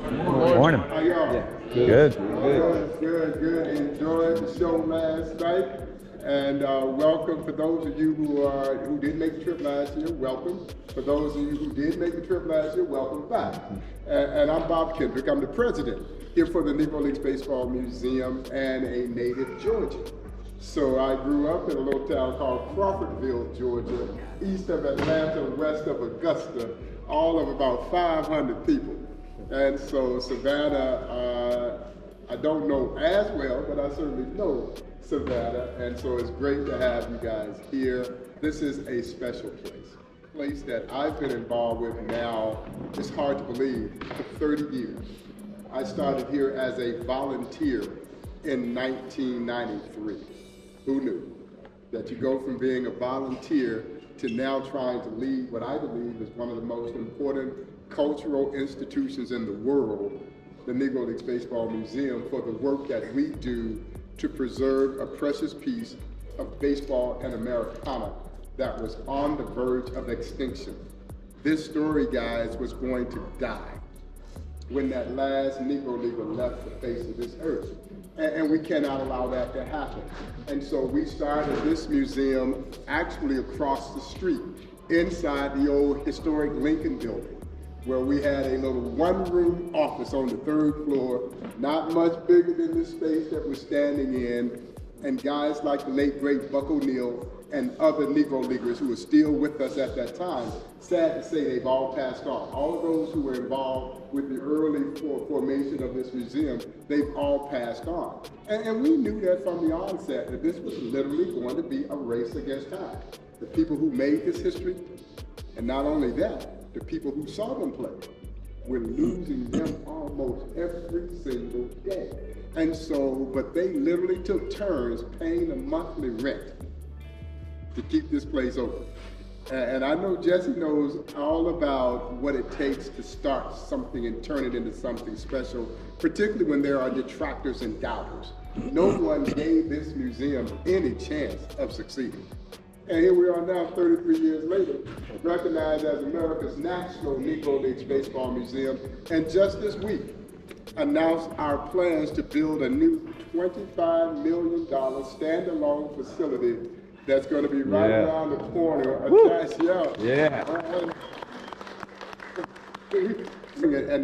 Morning. How y'all? Yeah. Good. Good. Enjoyed the show last night, and welcome for those of you who didn't make the trip last year. Welcome. For those of you who did make the trip last year, welcome back. And I'm Bob Kendrick. I'm the president here for the Negro League Baseball Museum and a native Georgian. So I grew up in a little town called Crawfordville, Georgia, east of Atlanta, west of Augusta, all of about 500 people. And so Savannah, I don't know as well, but I certainly know Savannah. And so it's great to have you guys here. This is a special place that I've been involved with now, it's hard to believe, for 30 years. I started here as a volunteer in 1993. Who knew that you go from being a volunteer to now trying to lead what I believe is one of the most important cultural institutions in the world, the Negro League Baseball Museum, for the work that we do to preserve a precious piece of baseball and Americana that was on the verge of extinction. This story, guys, was going to die when that last Negro Leaguer left the face of this earth. And we cannot allow that to happen. And so we started this museum actually across the street, inside the old historic Lincoln building, where we had a little one-room office on the 3rd floor, not much bigger than the space that we're standing in, and guys like the late, great Buck O'Neill and other Negro Leaguers who were still with us at that time, sad to say they've all passed on. All of those who were involved with the early formation of this museum, they've all passed on. And we knew that from the onset, that this was literally going to be a race against time. The people who made this history, and not only that, the people who saw them play, we're losing them almost every single day. And so, but they literally took turns paying a monthly rent to keep this place open. And I know Jesse knows all about what it takes to start something and turn it into something special, particularly when there are detractors and doubters. No one gave this museum any chance of succeeding. And here we are now, 33 years later, recognized as America's National Negro League Baseball Museum, and just this week announced our plans to build a new $25 million standalone facility that's going to be right around the corner. And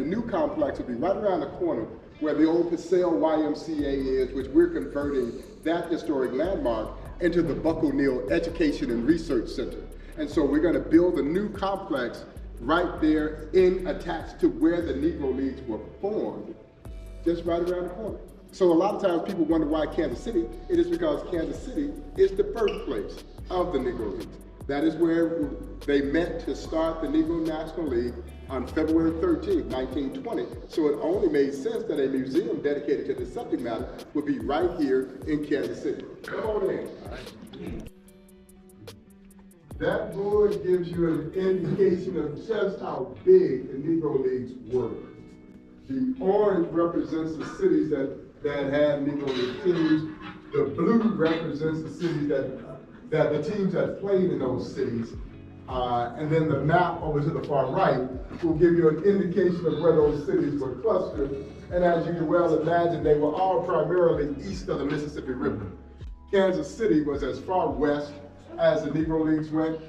the new complex will be right around the corner where the old Paseo YMCA is, which we're converting that historic landmark into the Buck O'Neill Education and Research Center. And so we're going to build a new complex right there attached to where the Negro Leagues were formed, just right around the corner. So a lot of times people wonder why Kansas City. It is because Kansas City is the birthplace of the Negro Leagues. That is where they met to start the Negro National League on February 13, 1920. So it only made sense that a museum dedicated to this subject matter would be right here in Kansas City. Come on in. That board gives you an indication of just how big the Negro Leagues were. The orange represents the cities that had Negro League teams. The blue represents the cities that the teams that played in those cities. And then the map over to the far right will give you an indication of where those cities were clustered. And as you can well imagine, they were all primarily east of the Mississippi River. Kansas City was as far west as the Negro Leagues went.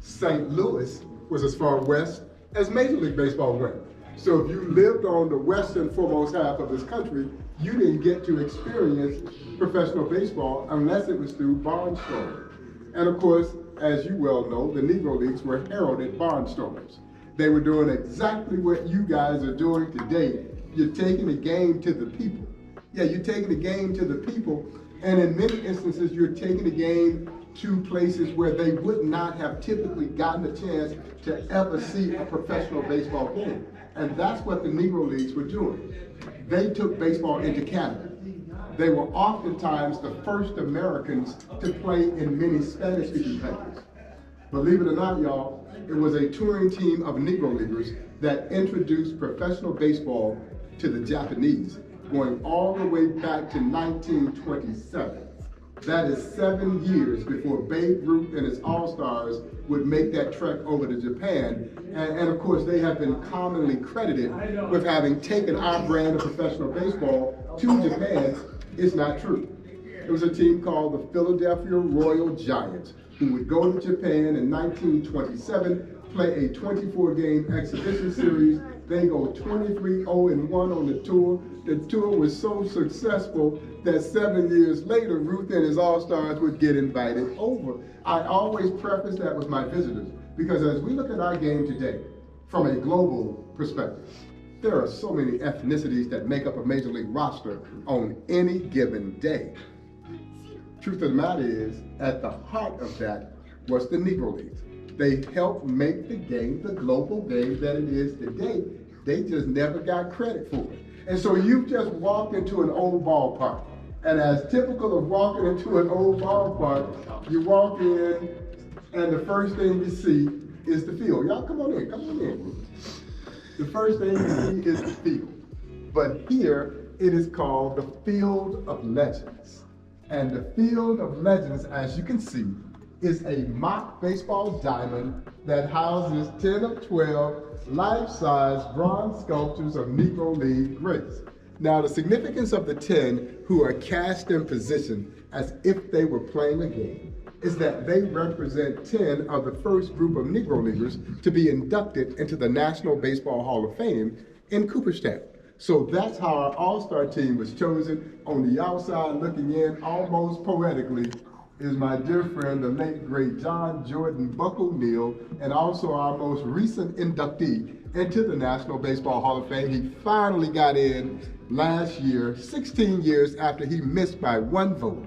St. Louis was as far west as Major League Baseball went. So if you lived on the western foremost half of this country, you didn't get to experience professional baseball unless it was through barnstorming. And of course, as you well know, the Negro Leagues were heralded barnstormers. They were doing exactly what you guys are doing today. You're taking the game to the people. Yeah, you're taking the game to the people, and in many instances, you're taking the game to places where they would not have typically gotten a chance to ever see a professional baseball game. And that's what the Negro Leagues were doing. They took baseball into Canada. They were oftentimes the first Americans to play in many Spanish-speaking countries. Believe it or not, y'all, it was a touring team of Negro Leaguers that introduced professional baseball to the Japanese, going all the way back to 1927. That is 7 years before Babe Ruth and his All-Stars would make that trek over to Japan. And of course, they have been commonly credited with having taken our brand of professional baseball to Japan. It's not true. It was a team called the Philadelphia Royal Giants who would go to Japan in 1927, play a 24-game exhibition series. They go 23-0-1 on the tour. The tour was so successful that 7 years later, Ruth and his All-Stars would get invited over. I always preface that with my visitors, because as we look at our game today, from a global perspective, there are so many ethnicities that make up a Major League roster on any given day. Truth of the matter is, at the heart of that was the Negro Leagues. They helped make the game the global game that it is today. They just never got credit for it. And so you just walked into an old ballpark. And as typical of walking into an old ballpark, you walk in and the first thing you see is the field. Y'all come on in. The first thing you see is the field. But here it is called the Field of Legends. And the Field of Legends, as you can see, is a mock baseball diamond that houses 10 of 12 life-size bronze sculptures of Negro League greats. Now, the significance of the 10 who are cast in position as if they were playing a game is that they represent 10 of the first group of Negro Leaguers to be inducted into the National Baseball Hall of Fame in Cooperstown. So that's how our All-Star team was chosen. On the outside looking in, almost poetically, is my dear friend, the late great John Jordan Buck O'Neal, and also our most recent inductee into the National Baseball Hall of Fame. He finally got in last year, 16 years after he missed by 1 vote.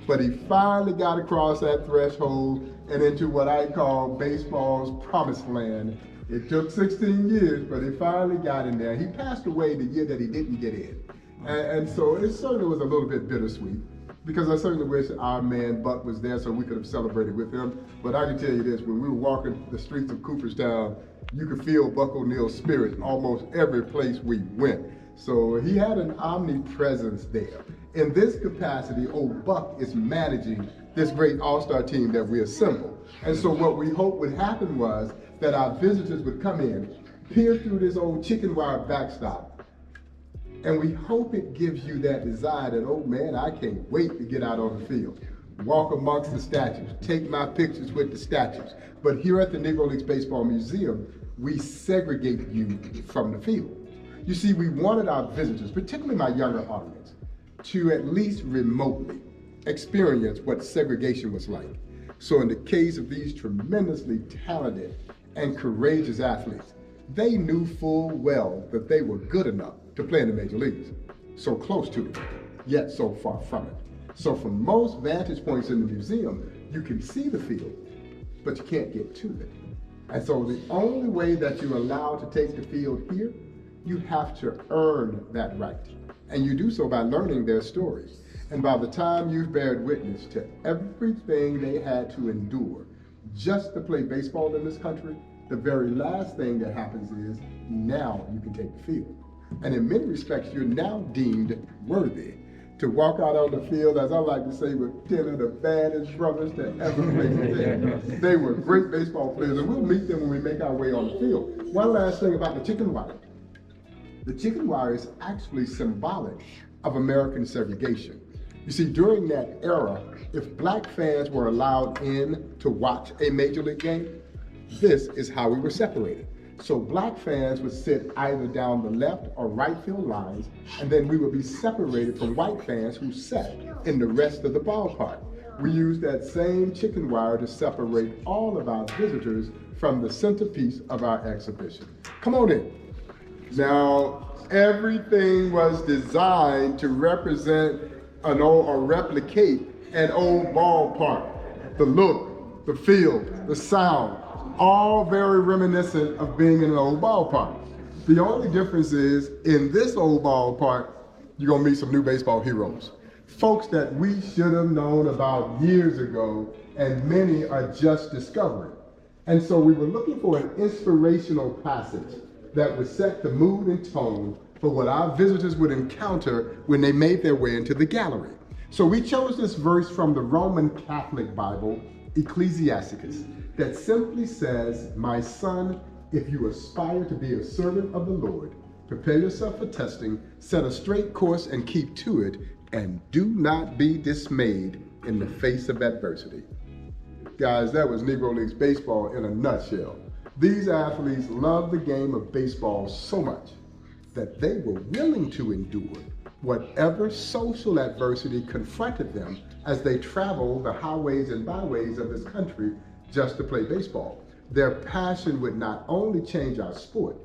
But he finally got across that threshold and into what I call baseball's promised land. It took 16 years, but he finally got in there. He passed away the year that he didn't get in. And so it certainly was a little bit bittersweet, because I certainly wish our man Buck was there so we could have celebrated with him. But I can tell you this, when we were walking the streets of Cooperstown, you could feel Buck O'Neal's spirit almost every place we went. So he had an omnipresence there. In this capacity, old Buck is managing this great all-star team that we assembled. And so what we hoped would happen was that our visitors would come in, peer through this old chicken wire backstop, and we hope it gives you that desire that, oh man, I can't wait to get out on the field, walk amongst the statues, take my pictures with the statues. But here at the Negro League Baseball Museum, we segregate you from the field. You see, we wanted our visitors, particularly my younger audience, to at least remotely experience what segregation was like. So in the case of these tremendously talented and courageous athletes, they knew full well that they were good enough to play in the major leagues. So close to it, yet so far from it. So from most vantage points in the museum, you can see the field, but you can't get to it. And so the only way that you're allowed to take the field here, you have to earn that right. And you do so by learning their stories. And by the time you've bared witness to everything they had to endure just to play baseball in this country, the very last thing that happens is now you can take the field. And in many respects, you're now deemed worthy to walk out on the field, as I like to say, with 10 of the baddest brothers that ever played the game. They were great baseball players, and we'll meet them when we make our way on the field. One last thing about the chicken wire. The chicken wire is actually symbolic of American segregation. You see, during that era, if black fans were allowed in to watch a major league game, this is how we were separated. So black fans would sit either down the left or right field lines, and then we would be separated from white fans who sat in the rest of the ballpark. We used that same chicken wire to separate all of our visitors from the centerpiece of our exhibition. Come on in. Now, everything was designed to represent or replicate an old ballpark. The look, the feel, the sound, all very reminiscent of being in an old ballpark. The only difference is, in this old ballpark, you're gonna meet some new baseball heroes. Folks that we should have known about years ago, and many are just discovering. And so we were looking for an inspirational passage that would set the mood and tone for what our visitors would encounter when they made their way into the gallery. So we chose this verse from the Roman Catholic Bible, Ecclesiasticus, that simply says, "My son, if you aspire to be a servant of the Lord, prepare yourself for testing, set a straight course and keep to it, and do not be dismayed in the face of adversity." Guys, that was Negro Leagues baseball in a nutshell. These athletes loved the game of baseball so much that they were willing to endure whatever social adversity confronted them as they traveled the highways and byways of this country just to play baseball. Their passion would not only change our sport,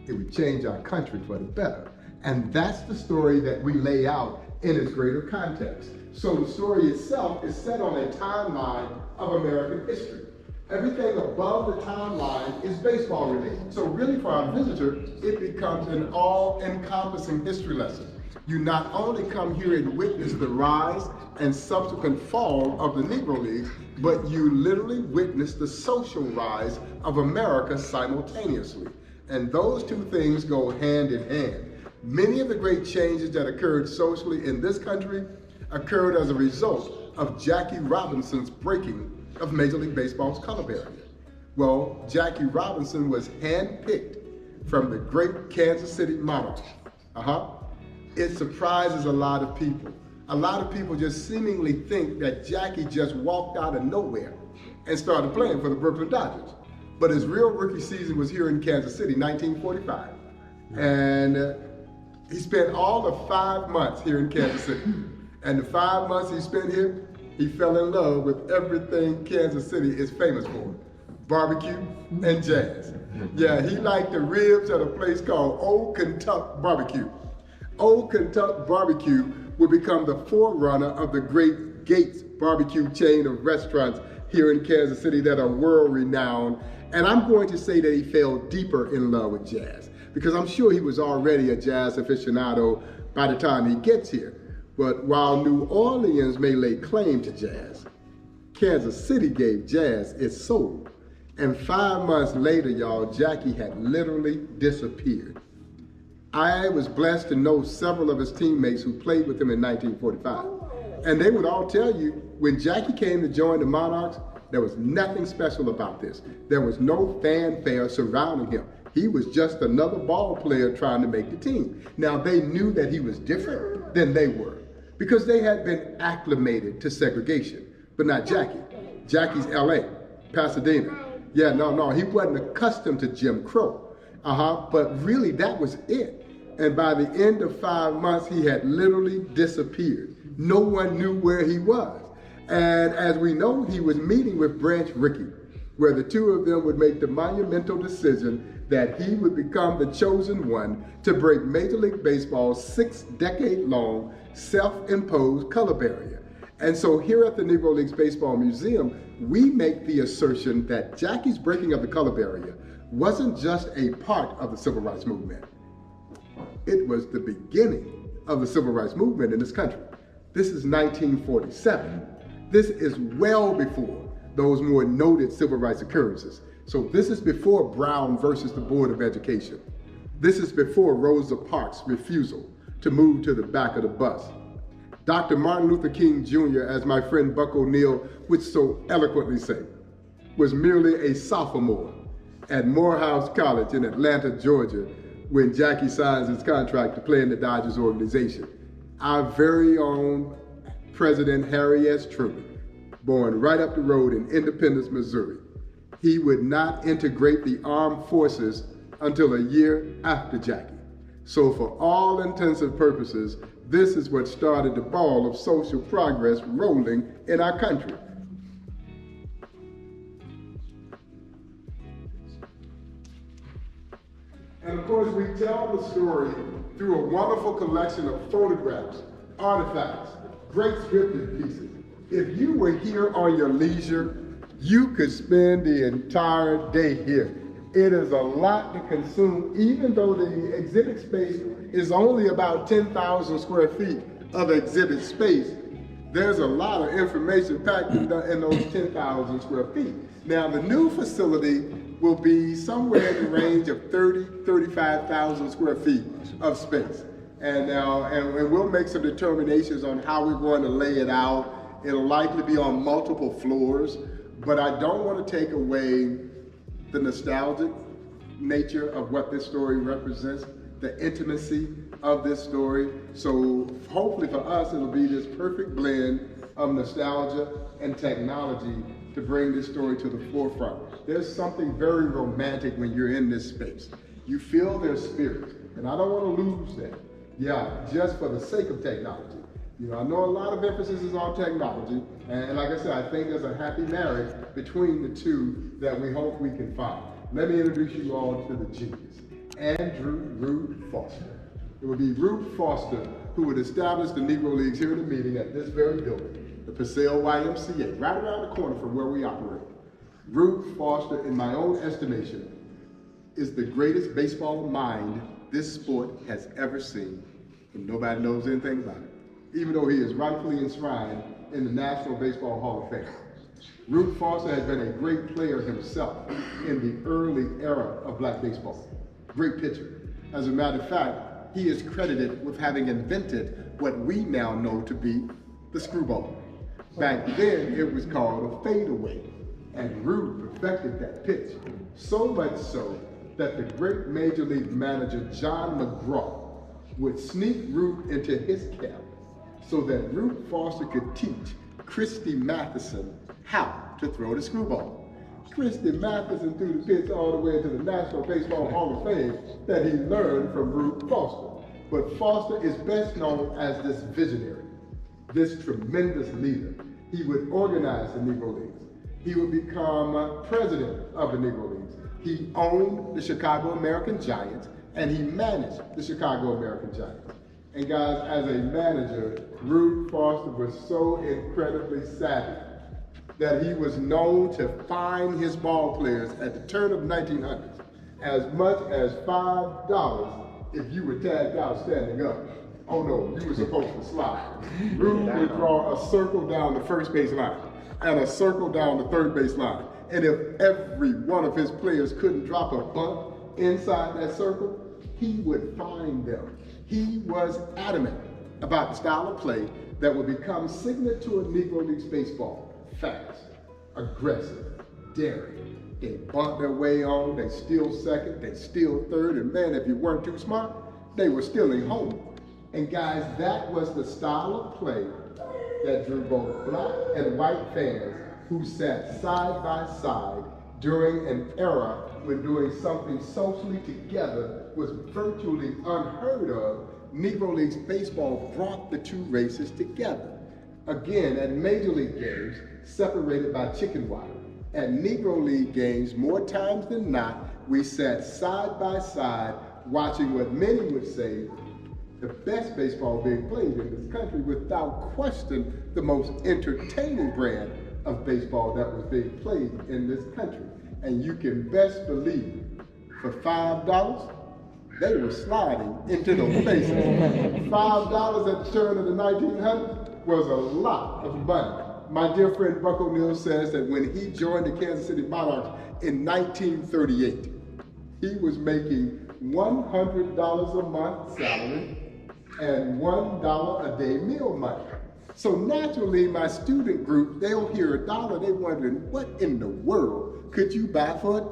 it would change our country for the better. And that's the story that we lay out in its greater context. So the story itself is set on a timeline of American history. Everything above the timeline is baseball related. So really for our visitor, it becomes an all-encompassing history lesson. You not only come here and witness the rise and subsequent fall of the Negro Leagues, but you literally witness the social rise of America simultaneously. And those two things go hand in hand. Many of the great changes that occurred socially in this country occurred as a result of Jackie Robinson's breaking of Major League Baseball's color barrier. Well, Jackie Robinson was handpicked from the great Kansas City Monarchs. It surprises a lot of people. A lot of people just seemingly think that Jackie just walked out of nowhere and started playing for the Brooklyn Dodgers. But his real rookie season was here in Kansas City, 1945. And he spent all the 5 months here in Kansas City. And the 5 months he spent here, he fell in love with everything Kansas City is famous for: barbecue and jazz. Yeah, he liked the ribs at a place called Old Kentucky Barbecue. Old Kentucky Barbecue would become the forerunner of the great Gates barbecue chain of restaurants here in Kansas City that are world renowned. And I'm going to say that he fell deeper in love with jazz, because I'm sure he was already a jazz aficionado by the time he gets here. But while New Orleans may lay claim to jazz, Kansas City gave jazz its soul. And 5 months later, y'all, Jackie had literally disappeared. I was blessed to know several of his teammates who played with him in 1945. And they would all tell you, when Jackie came to join the Monarchs, there was nothing special about this. There was no fanfare surrounding him. He was just another ball player trying to make the team. Now, they knew that he was different than they were, because they had been acclimated to segregation, but not Jackie. Jackie's LA, Pasadena. Yeah, no, he wasn't accustomed to Jim Crow. But really that was it. And by the end of 5 months, he had literally disappeared. No one knew where he was. And as we know, he was meeting with Branch Rickey, where the two of them would make the monumental decision that he would become the chosen one to break Major League Baseball's 6-decade-long self-imposed color barrier. And so here at the Negro Leagues Baseball Museum, we make the assertion that Jackie's breaking of the color barrier wasn't just a part of the civil rights movement. It was the beginning of the civil rights movement in this country. This is 1947. This is well before those more noted civil rights occurrences. So this is before Brown versus the Board of Education. This is before Rosa Parks' refusal to move to the back of the bus. Dr. Martin Luther King Jr., as my friend Buck O'Neill would so eloquently say, was merely a sophomore at Morehouse College in Atlanta, Georgia, when Jackie signs his contract to play in the Dodgers organization. Our very own President Harry S. Truman, born right up the road in Independence, Missouri. He would not integrate the armed forces until a year after Jackie. So for all intents and purposes, this is what started the ball of social progress rolling in our country. And of course, we tell the story through a wonderful collection of photographs, artifacts, great scripted pieces. If you were here on your leisure, you could spend the entire day here. It is a lot to consume, even though the exhibit space is only about 10,000 square feet of exhibit space. There's a lot of information packed in those 10,000 square feet. Now, the new facility will be somewhere in the range of 35,000 square feet of space. And we'll make some determinations on how we're going to lay it out. It'll likely be on multiple floors, but I don't want to take away the nostalgic nature of what this story represents, the intimacy of this story. So hopefully for us, it'll be this perfect blend of nostalgia and technology to bring this story to the forefront. There's something very romantic when you're in this space. You feel their spirit, and I don't want to lose that. Yeah, just for the sake of technology. You know, I know a lot of emphasis is on technology, and like I said, I think there's a happy marriage between the two that we hope we can find. Let me introduce you all to the genius, Andrew Rube Foster. It would be Rube Foster who would establish the Negro Leagues here in the meeting at this very building, the Purcell YMCA, right around the corner from where we operate. Rube Foster, in my own estimation, is the greatest baseball mind this sport has ever seen, and nobody knows anything about it, even though he is rightfully enshrined in the National Baseball Hall of Fame. Rube Foster has been a great player himself in the early era of black baseball. Great pitcher. As a matter of fact, he is credited with having invented what we now know to be the screwball. Back then, it was called a fadeaway, and Rube perfected that pitch, so much so that the great Major League manager John McGraw would sneak Rube into his camp so that Rube Foster could teach Christy Mathewson how to throw the screwball. Christy Mathewson threw the pitch all the way into the National Baseball Hall of Fame that he learned from Rube Foster. But Foster is best known as this visionary, this tremendous leader. He would organize the Negro Leagues. He would become president of the Negro Leagues. He owned the Chicago American Giants, and he managed the Chicago American Giants. And guys, as a manager, Rube Foster was so incredibly savvy that he was known to fine his ball players at the turn of the 1900s as much as $5 if you were tagged out standing up. Oh no, you were supposed to slide. Rube would draw a circle down the first base line and a circle down the third base line. And if every one of his players couldn't drop a bunt inside that circle, he would fine them. He was adamant about the style of play that would become signature to Negro Leagues baseball. Fast, aggressive, daring. They bunt their way on, they steal second, they steal third, and man, if you weren't too smart, they were stealing home. And guys, that was the style of play that drew both black and white fans who sat side by side during an era when doing something socially together was virtually unheard of. Negro Leagues baseball brought the two races together. Again, at Major League games, separated by chicken wire. At Negro League games, more times than not, we sat side by side watching what many would say the best baseball being played in this country, without question the most entertaining brand of baseball that was being played in this country. And you can best believe, for $5, they were sliding into those faces. $5 at the turn of the 1900s was a lot of money. My dear friend Buck O'Neill says that when he joined the Kansas City Monarchs in 1938, he was making $100 a month salary and $1 a day meal money. So naturally, my student group, they'll hear $1, they're wondering, what in the world could you buy for $1?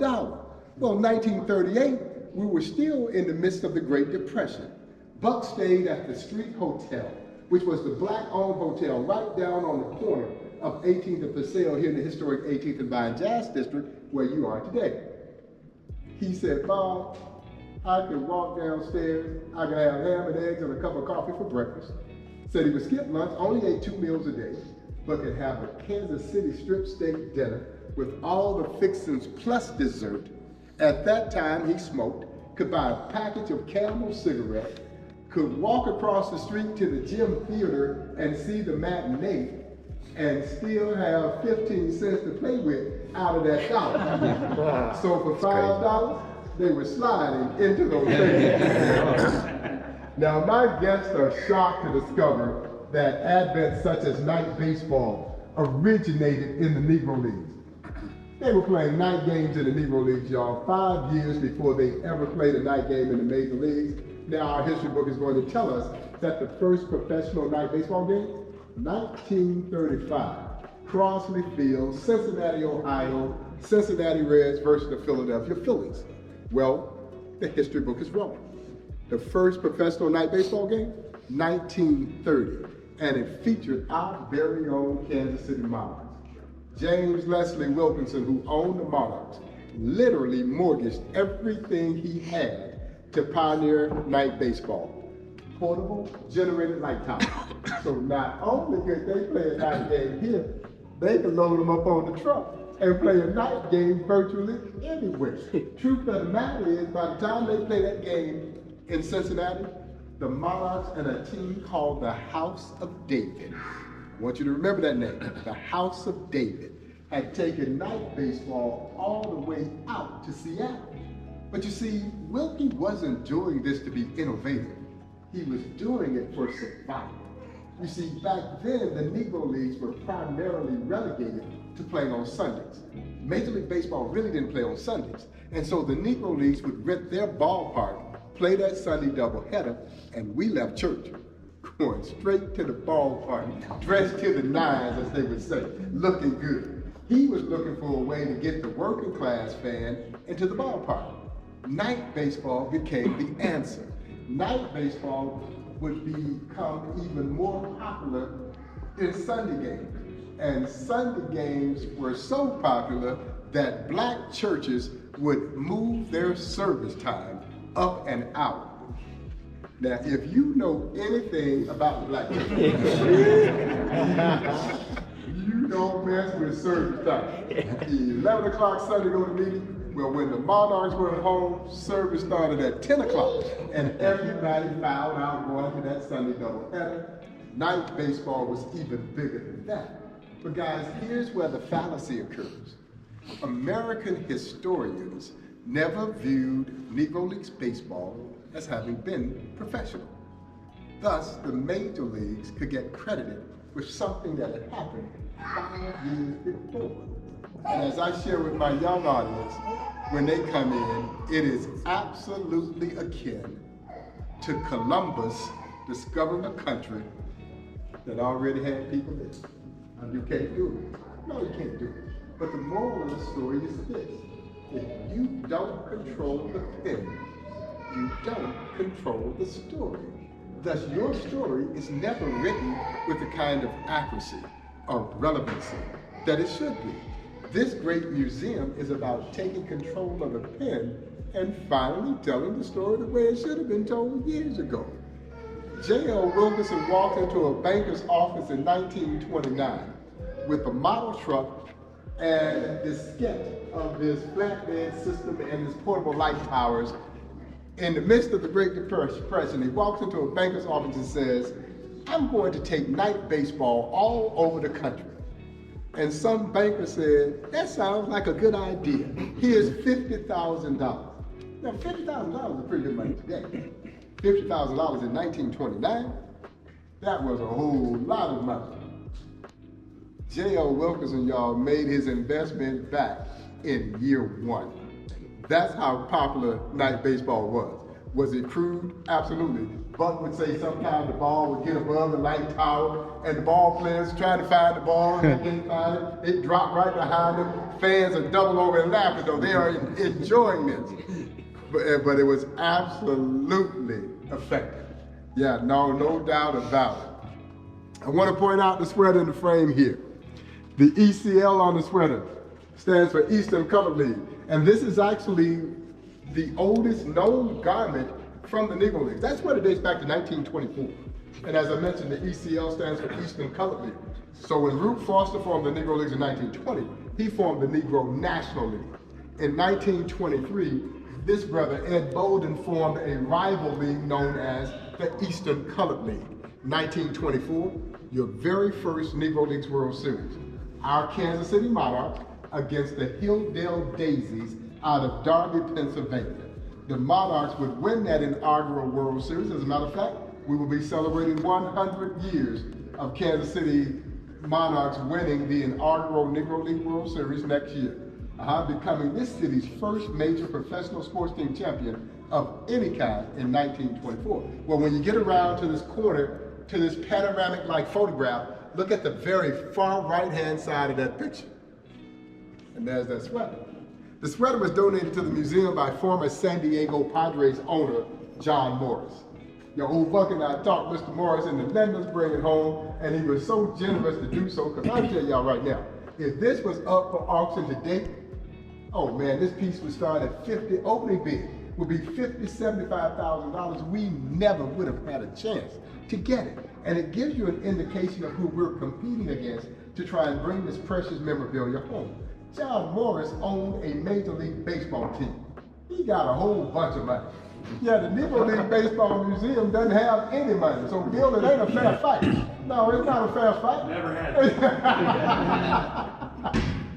Well, 1938, we were still in the midst of the Great Depression. Buck stayed at the Street Hotel, which was the black-owned hotel right down on the corner of 18th and Purcell here in the historic 18th and Vine Jazz District, where you are today. He said, Bob, I could walk downstairs, I could have ham and eggs and a cup of coffee for breakfast. Said he would skip lunch, only ate 2 meals a day, but could have a Kansas City strip steak dinner with all the fixings plus dessert. At that time, he smoked, could buy a package of Camel cigarettes, could walk across the street to the Gym Theater and see the matinee, and still have 15 cents to play with out of that dollar. So for $5, they were sliding into those things. Now, my guests are shocked to discover that advent such as night baseball originated in the Negro Leagues. They were playing night games in the Negro Leagues, y'all, 5 years before they ever played a night game in the Major Leagues. Now our history book is going to tell us that the first professional night baseball game, 1935, Crossley Field, Cincinnati, Ohio, Cincinnati Reds versus the Philadelphia Phillies. Well, the history book is wrong. The first professional night baseball game, 1930, and it featured our very own Kansas City Monarchs. James Leslie Wilkinson, who owned the Monarchs, literally mortgaged everything he had to pioneer night baseball. Portable, generated light towers. So not only could they play a night game here, they could load them up on the truck and play a night game virtually anywhere. Truth of the matter is, by the time they play that game in Cincinnati, the Monarchs and a team called the House of David, I want you to remember that name, the House of David, had taken night baseball all the way out to Seattle. But you see, Wilkie wasn't doing this to be innovative. He was doing it for survival. You see, back then, the Negro Leagues were primarily relegated to playing on Sundays. Major League Baseball really didn't play on Sundays. And so the Negro Leagues would rent their ballpark, play that Sunday doubleheader, and we left church, going straight to the ballpark, dressed to the nines, as they would say, looking good. He was looking for a way to get the working class fan into the ballpark. Night baseball became the answer. Night baseball would become even more popular than Sunday games. And Sunday games were so popular that black churches would move their service time up and out. Now, if you know anything about the black church, you don't mess with service time. 11 o'clock Sunday go to meeting. Well, when the Monarchs were at home, service started at 10 o'clock, and everybody filed out going to that Sunday doubleheader. Night baseball was even bigger than that. But guys, here's where the fallacy occurs. American historians never viewed Negro Leagues baseball as having been professional. Thus, the major leagues could get credited with something that had happened 5 years before. And as I share with my young audience, when they come in, it is absolutely akin to Columbus discovering a country that already had people in it. You can't do it. No, you can't do it. But the moral of the story is this: if you don't control the pen, you don't control the story. Thus, your story is never written with the kind of accuracy or relevancy that it should be. This great museum is about taking control of the pen and finally telling the story the way it should have been told years ago. J.L. Wilkinson walked into a banker's office in 1929 with a model truck and the sketch of his flatbed system and his portable light towers. In the midst of the Great Depression, he walks into a banker's office and says, "I'm going to take night baseball all over the country." And some banker said, "That sounds like a good idea. Here's $50,000. Now, $50,000 is pretty good money today. $50,000 in 1929, that was a whole lot of money. J.L. Wilkinson, y'all, made his investment back in year one. That's how popular night baseball was. Was it crude? Absolutely. Buck would say sometimes the ball would get above the light tower and the ball players trying to find the ball and they didn't find it. It dropped right behind them. Fans are double over and laughing though. They are enjoying this. But it was absolutely effective. Yeah, no doubt about it. I want to point out the sweater in the frame here. The ECL on the sweater stands for Eastern Colored League. And this is actually the oldest known garment from the Negro Leagues. That sweater dates back to 1924. And as I mentioned, the ECL stands for Eastern Colored League. So when Rube Foster formed the Negro Leagues in 1920, he formed the Negro National League. In 1923, this brother, Ed Bolden, formed a rival league known as the Eastern Colored League. 1924, your very first Negro Leagues World Series. Our Kansas City Monarchs against the Hilldale Daisies out of Darby, Pennsylvania. The Monarchs would win that inaugural World Series. As a matter of fact, we will be celebrating 100 years of Kansas City Monarchs winning the inaugural Negro League World Series next year, becoming this city's first major professional sports team champion of any kind in 1924. Well, when you get around to this corner, to this panoramic-like photograph, look at the very far right-hand side of that picture. And there's that sweater. The sweater was donated to the museum by former San Diego Padres owner, John Morris. Your old buck and I talked Mr. Morris into letting us bring it home, and he was so generous to do so, because I'll tell y'all right now, if this was up for auction today, oh man, this piece would start at 50, opening bid would be $50,000, $75,000. We never would have had a chance to get it. And it gives you an indication of who we're competing against to try and bring this precious memorabilia home. John Morris owned a Major League Baseball team. He got a whole bunch of money. Yeah, the Negro League Baseball Museum doesn't have any money, so Bill, it ain't a fair fight. No, it's not a fair fight. Never had.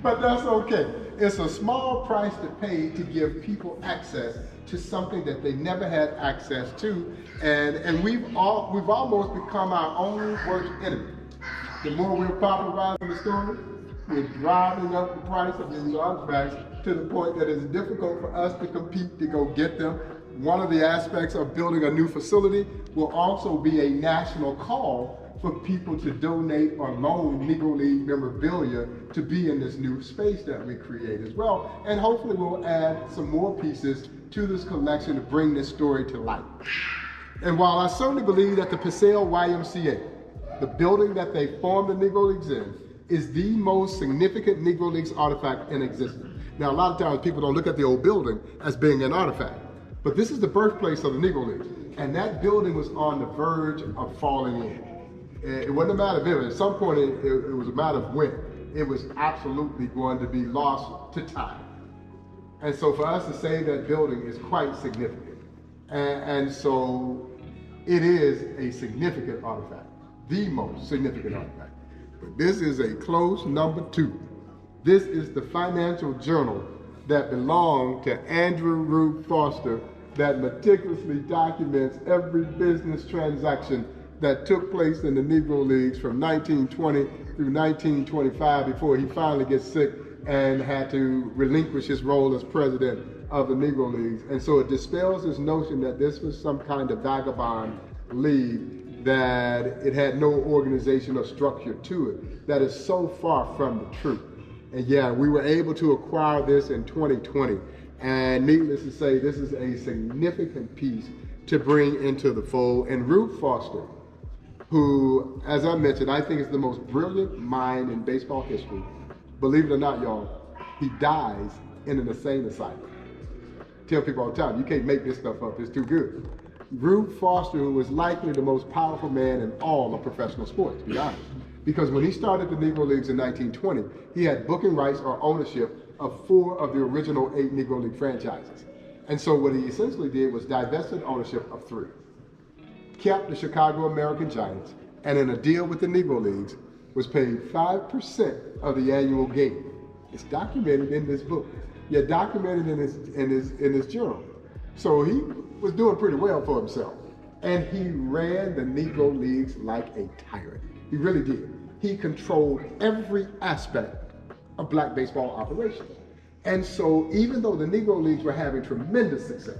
But that's okay. It's a small price to pay to give people access to something that they never had access to, and we've almost become our own worst enemy. The more we're popularizing the story, we're driving up the price of these artifacts to the point that it's difficult for us to compete to go get them. One of the aspects of building a new facility will also be a national call for people to donate or loan Negro League memorabilia to be in this new space that we create as well. And hopefully we'll add some more pieces to this collection to bring this story to life. And while I certainly believe that the Paseo YMCA, the building that they formed the Negro Leagues in, is the most significant Negro Leagues artifact in existence. Now, a lot of times people don't look at the old building as being an artifact, but this is the birthplace of the Negro Leagues. And that building was on the verge of falling in. It wasn't a matter of if, at some point it was a matter of when. It was absolutely going to be lost to time. And so for us to save that building is quite significant. And so it is a significant artifact, the most significant artifact. But this is a close number 2. This is the financial journal that belonged to Andrew Rube Foster that meticulously documents every business transaction that took place in the Negro Leagues from 1920 through 1925 before he finally gets sick and had to relinquish his role as president of the Negro Leagues. And so it dispels this notion that this was some kind of vagabond league, that it had no organization or structure to it. That is so far from the truth. And yeah, we were able to acquire this in 2020. And needless to say, this is a significant piece to bring into the fold. And Rube Foster, who, as I mentioned, I think is the most brilliant mind in baseball history. Believe it or not, y'all, he dies in an insane asylum. Tell people all the time, you can't make this stuff up, it's too good. Rube Foster, who was likely the most powerful man in all of professional sports, to be honest. Because when he started the Negro Leagues in 1920, he had booking rights or ownership of 4 of the original 8 Negro League franchises. And so what he essentially did was divested ownership of 3. Kept the Chicago American Giants, and in a deal with the Negro Leagues, was paid 5% of the annual gain. It's documented in this book. Yeah, documented in his journal. So he was doing pretty well for himself. And he ran the Negro Leagues like a tyrant. He really did. He controlled every aspect of black baseball operations. And so even though the Negro Leagues were having tremendous success,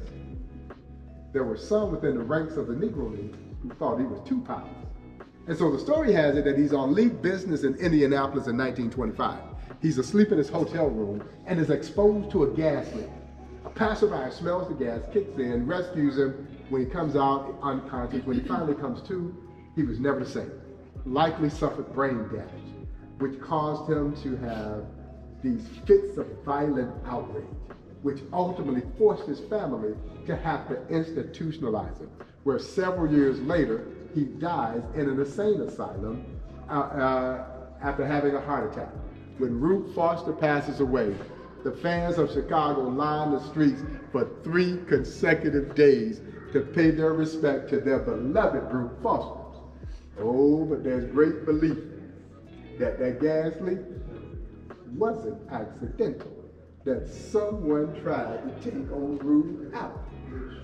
there were some within the ranks of the Negro League who thought he was too powerful. And so the story has it that he's on league business in Indianapolis in 1925. He's asleep in his hotel room and is exposed to a gas leak. A passerby smells the gas, kicks in, rescues him. When he comes out unconscious, when he finally comes to, he was never the same. Likely suffered brain damage, which caused him to have these fits of violent outrage, which ultimately forced his family to have to institutionalize him, where several years later, he dies in an insane asylum after having a heart attack. When Rube Foster passes away, the fans of Chicago line the streets for 3 consecutive days to pay their respect to their beloved Rube Foster. Oh, but there's great belief that that gas leak wasn't accidental, that someone tried to take old Rube out.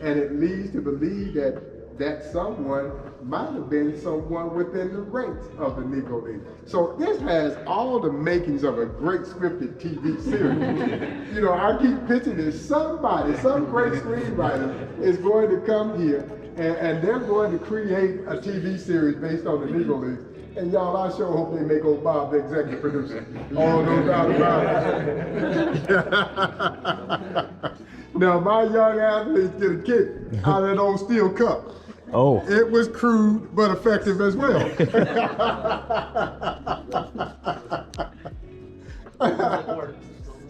And it leads to believe that that someone might have been someone within the ranks of the Negro League. So this has all the makings of a great scripted TV series. You know, I keep pitching this. Somebody, some great screenwriter is going to come here and they're going to create a TV series based on the Negro League. And y'all, I sure hope they make old Bob the executive producer. Oh, no doubt about it. Now, my young athletes get a kick out of that old steel cup. Oh. It was crude, but effective as well.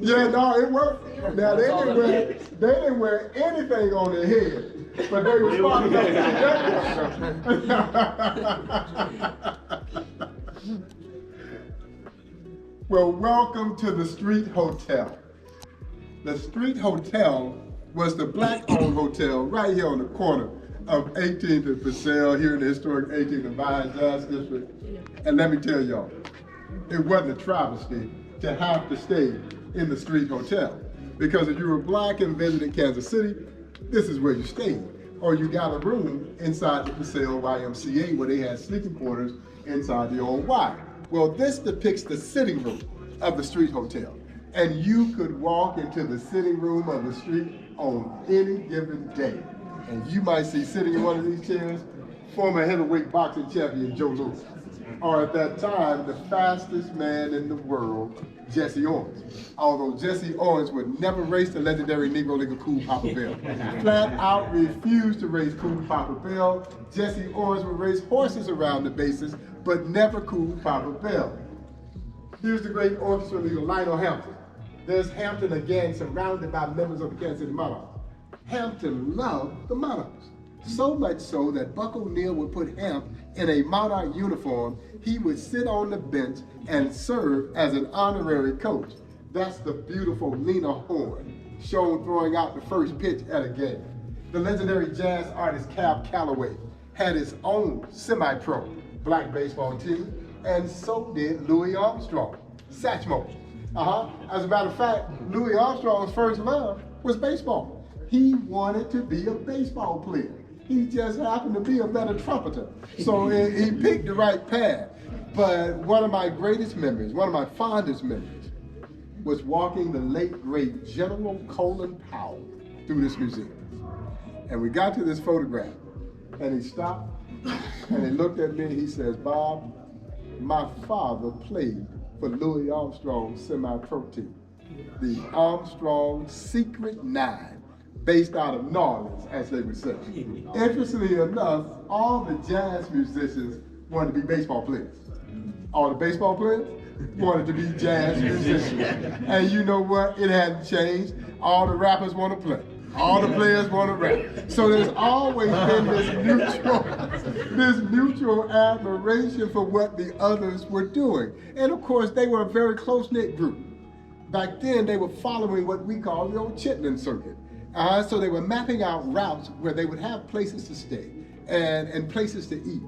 Yeah, no, it worked. Now, they didn't wear anything on their head, but they were smart enough to do that. Well, welcome to the Street Hotel. The Street Hotel was the black-owned hotel right here on the corner of 18th and Purcell here in the historic 18th and Vine Jazz District. And let me tell y'all, it wasn't a travesty to have to stay in the Street Hotel. Because if you were black and visited Kansas City, this is where you stayed. Or you got a room inside the Purcell YMCA where they had sleeping quarters inside the old Y. Well, this depicts the sitting room of the Street Hotel. And you could walk into the sitting room of the street on any given day. And you might see sitting in one of these chairs, former heavyweight boxing champion Joe Louis. Or at that time, the fastest man in the world, Jesse Owens. Although Jesse Owens would never race the legendary Negro League Cool Papa Bell. Flat out refused to race Cool Papa Bell. Jesse Owens would race horses around the bases, but never Cool Papa Bell. Here's the great orchestra leader, Lionel Hampton. There's Hampton again, surrounded by members of the Kansas City Monarchs. Hampton loved the Monarchs. So much so that Buck O'Neil would put Hamp in a Monarch uniform. He would sit on the bench and serve as an honorary coach. That's the beautiful Lena Horne, shown throwing out the first pitch at a game. The legendary jazz artist Cab Calloway had his own semi-pro black baseball team, and so did Louis Armstrong, Satchmo. As a matter of fact, Louis Armstrong's first love was baseball. He wanted to be a baseball player. He just happened to be a better trumpeter. So he picked the right path. But one of my greatest memories, one of my fondest memories, was walking the late, great General Colin Powell through this museum. And we got to this photograph, and he stopped, and he looked at me, and he says, "Bob, my father played for Louis Armstrong's semi-pro team, the Armstrong Secret Nine, based out of New Orleans, as they would say." Interestingly enough, all the jazz musicians wanted to be baseball players. All the baseball players wanted to be jazz musicians. And you know what? It hadn't changed. All the rappers want to play. All the players want to rap. So there's always been this mutual admiration for what the others were doing. And of course, they were a very close-knit group. Back then, they were following what we call the old Chitlin circuit. So they were mapping out routes where they would have places to stay and places to eat.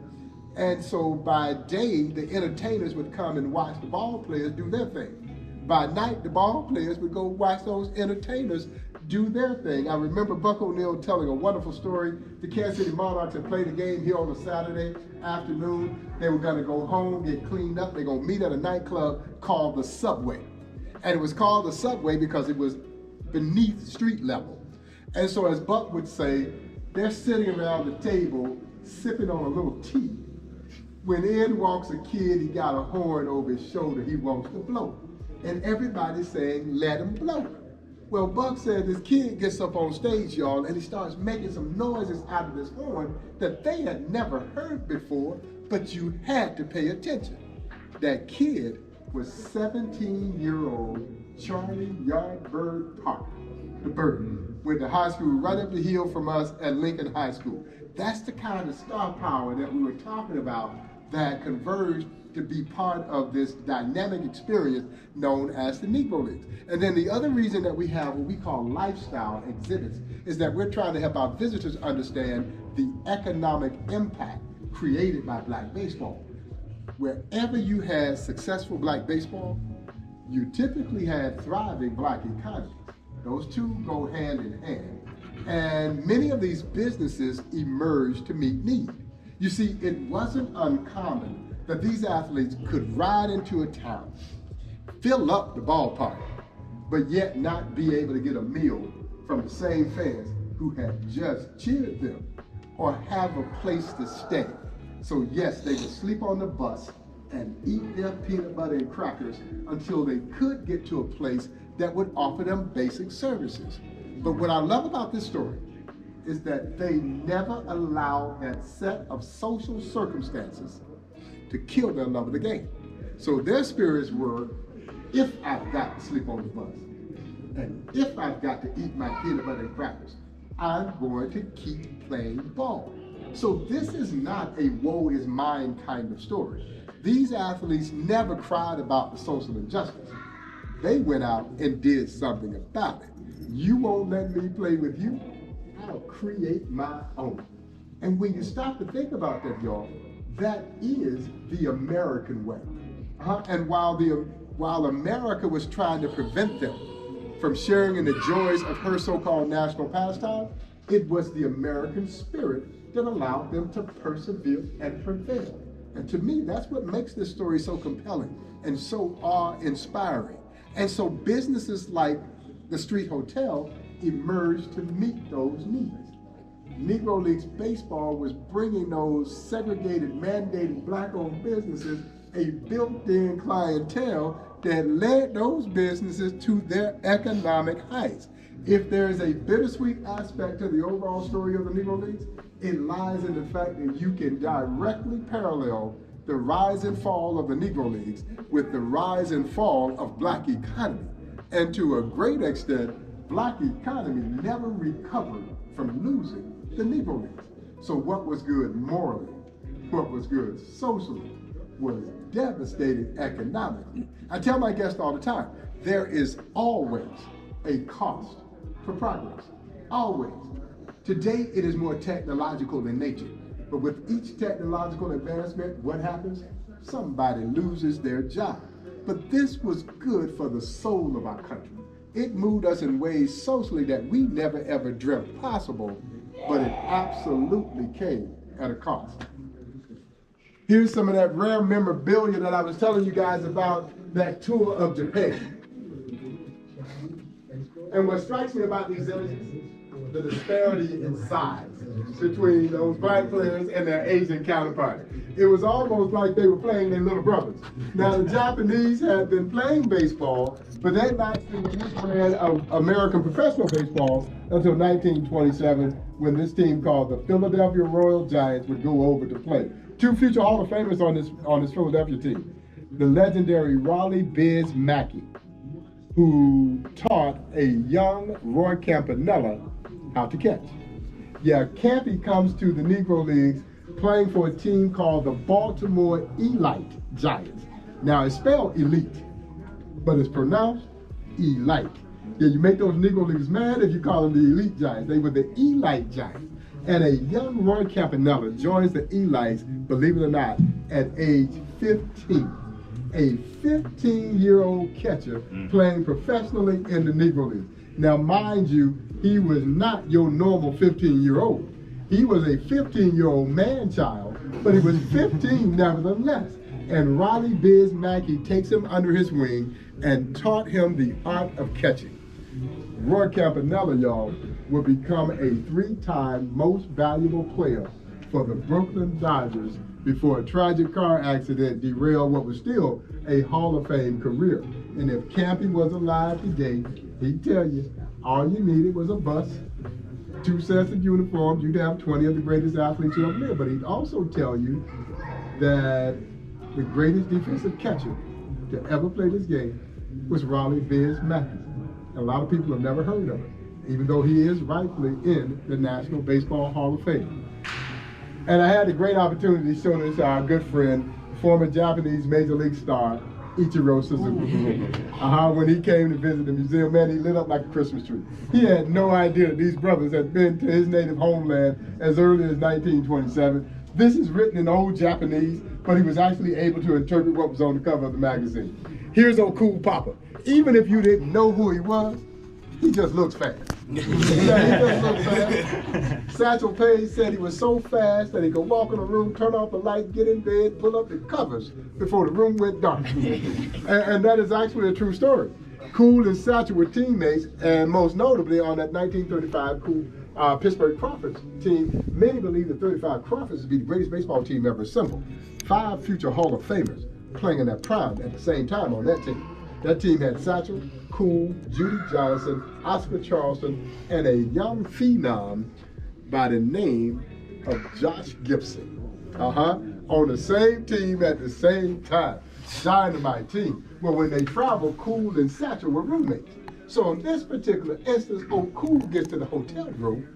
And so by day, the entertainers would come and watch the ball players do their thing. By night, the ball players would go watch those entertainers do their thing. I remember Buck O'Neil telling a wonderful story. The Kansas City Monarchs had played a game here on a Saturday afternoon. They were gonna go home, get cleaned up. They're gonna meet at a nightclub called the Subway. And it was called the Subway because it was beneath street level. And so as Buck would say, they're sitting around the table sipping on a little tea. When in walks a kid, he got a horn over his shoulder, he wants to blow. And everybody's saying, "Let him blow." Well, Buck said this kid gets up on stage, y'all, and he starts making some noises out of this horn that they had never heard before, but you had to pay attention. That kid was 17-year-old Charlie Yardbird Parker, the Bird, went to high school right up the hill from us at Lincoln High School. That's the kind of star power that we were talking about that converged to be part of this dynamic experience known as the Negro Leagues. And then the other reason that we have what we call lifestyle exhibits is that we're trying to help our visitors understand the economic impact created by black baseball. Wherever you had successful black baseball, you typically had thriving black economies. Those two go hand in hand. And many of these businesses emerged to meet need. You see, it wasn't uncommon that these athletes could ride into a town, fill up the ballpark, but yet not be able to get a meal from the same fans who had just cheered them, or have a place to stay. So yes, they would sleep on the bus and eat their peanut butter and crackers until they could get to a place that would offer them basic services. But what I love about this story is that they never allowed that set of social circumstances to kill their love of the game. So their spirits were, if I've got to sleep on the bus, and if I've got to eat my peanut butter and crackers, I'm going to keep playing ball. So this is not a woe is mine kind of story. These athletes never cried about the social injustice. They went out and did something about it. You won't let me play with you, I'll create my own. And when you stop to think about that, y'all, that is the American way. And while America was trying to prevent them from sharing in the joys of her so-called national pastime, it was the American spirit that allowed them to persevere and prevail. And to me, that's what makes this story so compelling and so awe-inspiring. And so businesses like the Street Hotel emerged to meet those needs. Negro League Baseball was bringing those segregated, mandated black-owned businesses a built-in clientele that led those businesses to their economic heights. If there is a bittersweet aspect to the overall story of the Negro Leagues, it lies in the fact that you can directly parallel the rise and fall of the Negro Leagues with the rise and fall of black economy. And to a great extent, black economy never recovered from losing the Negro Leagues. So what was good morally, what was good socially, was devastating economically. I tell my guests all the time, there is always a cost for progress, always. Today it is more technological in nature, but with each technological advancement, what happens? Somebody loses their job. But this was good for the soul of our country. It moved us in ways socially that we never ever dreamt possible, but it absolutely came at a cost. Here's some of that rare memorabilia that I was telling you guys about that tour of Japan. And what strikes me about these images, the disparity in size between those black players and their Asian counterparts. It was almost like they were playing their little brothers. Now the Japanese had been playing baseball, but they not seen the brand of American professional baseball until 1927, when this team called the Philadelphia Royal Giants would go over to play. Two future Hall of Famers on this Philadelphia team. The legendary Raleigh Biz Mackey, who taught a young Roy Campanella how to catch. Yeah, Campy comes to the Negro Leagues playing for a team called the Baltimore Elite Giants. Now it's spelled elite, but it's pronounced elite. Yeah, you make those Negro Leagues mad if you call them the Elite Giants. They were the Elite Giants. And a young Roy Campanella joins the Elites, believe it or not, at age 15. A 15-year-old catcher playing professionally in the Negro League. Now, mind you, he was not your normal 15-year-old. He was a 15-year-old man-child, but he was 15 nevertheless. And Raleigh Biz Mackey takes him under his wing and taught him the art of catching. Roy Campanella, y'all, would become a 3-time most valuable player for the Brooklyn Dodgers before a tragic car accident derailed what was still a Hall of Fame career. And if Campy was alive today, he'd tell you, all you needed was a bus, 2 sets of uniforms, you'd have 20 of the greatest athletes who ever lived. But he'd also tell you that the greatest defensive catcher to ever play this game was Raleigh Biz Mackey. A lot of people have never heard of it, even though he is rightfully in the National Baseball Hall of Fame. And I had the great opportunity to show this to our good friend, former Japanese Major League star, Ichiro Suzuki. When he came to visit the museum, man, he lit up like a Christmas tree. He had no idea that these brothers had been to his native homeland as early as 1927. This is written in old Japanese, but he was actually able to interpret what was on the cover of the magazine. Here's old cool Papa. Even if you didn't know who he was, he just looks fast. Yeah, he just looked fast. Satchel Paige said he was so fast that he could walk in the room, turn off the light, get in bed, pull up the covers before the room went dark. and that is actually a true story. Cool and Satchel were teammates, and most notably on that 1935 Cool Pittsburgh Crawfords team. Many believe the 35 Crawfords to be the greatest baseball team ever assembled. 5 future Hall of Famers playing in their prime at the same time on that team. That team had Satchel, Cool, Judy Johnson, Oscar Charleston, and a young phenom by the name of Josh Gibson. On the same team at the same time. Dynamite team. Well, when they traveled, Cool and Satchel were roommates. So in this particular instance, old Cool gets to the hotel room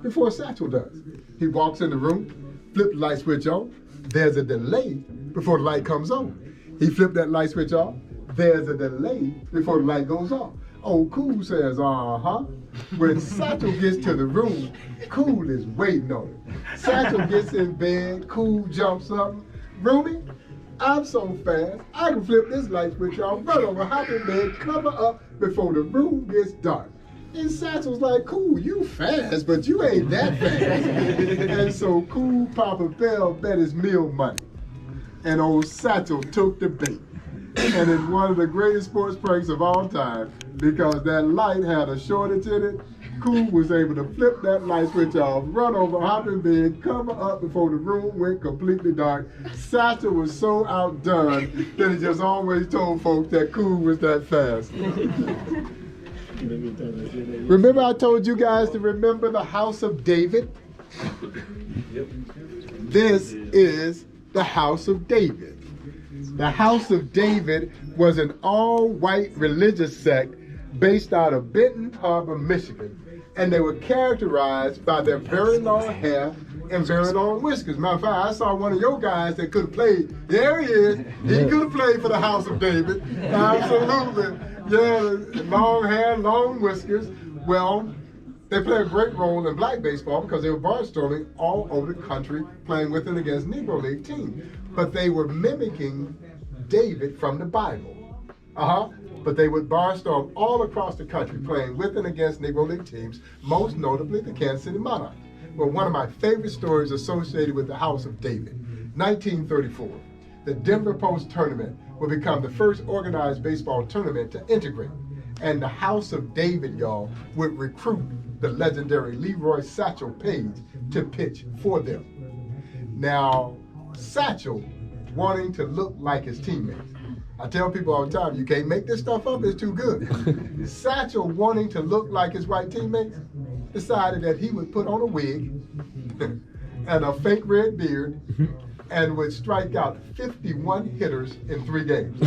before Satchel does. He walks in the room, flips the light switch on. There's a delay before the light comes on. He flipped that light switch off. There's a delay before the light goes off. Old Cool says, When Satchel gets to the room, Cool is waiting on him. Satchel gets in bed, Cool jumps up. Rube, I'm so fast, I can flip this light switch off, run over, hop in bed, cover up before the room gets dark. And Satchel's like, Cool, you fast, but you ain't that fast. And so Cool Papa Bell bet his meal money. And old Satchel took the bait. And it's one of the greatest sports pranks of all time, because that light had a shortage in it. Cool was able to flip that light switch off, run over, hop in bed, cover up before the room went completely dark. Satchel was so outdone that he just always told folks that Cool was that fast. Remember I told you guys to remember the House of David? Yep. This is the House of David. The House of David was an all-white religious sect based out of Benton Harbor, Michigan. And they were characterized by their very long hair and very long whiskers. Matter of fact, I saw one of your guys that could have played. There he is. He could have played for the House of David. Absolutely. Yeah, long hair, long whiskers. Well, they played a great role in black baseball because they were barnstorming all over the country, playing with and against Negro League teams. But they were mimicking David from the Bible. But they would barnstorm all across the country, playing with and against Negro League teams, most notably the Kansas City Monarchs. Well, one of my favorite stories associated with the House of David, 1934. The Denver Post Tournament will become the first organized baseball tournament to integrate. And the House of David, y'all, would recruit the legendary Leroy Satchel Paige to pitch for them. Now, Satchel wanting to look like his teammates. I tell people all the time, you can't make this stuff up, it's too good. Satchel, wanting to look like his white teammates, decided that he would put on a wig and a fake red beard and would strike out 51 hitters in 3 games.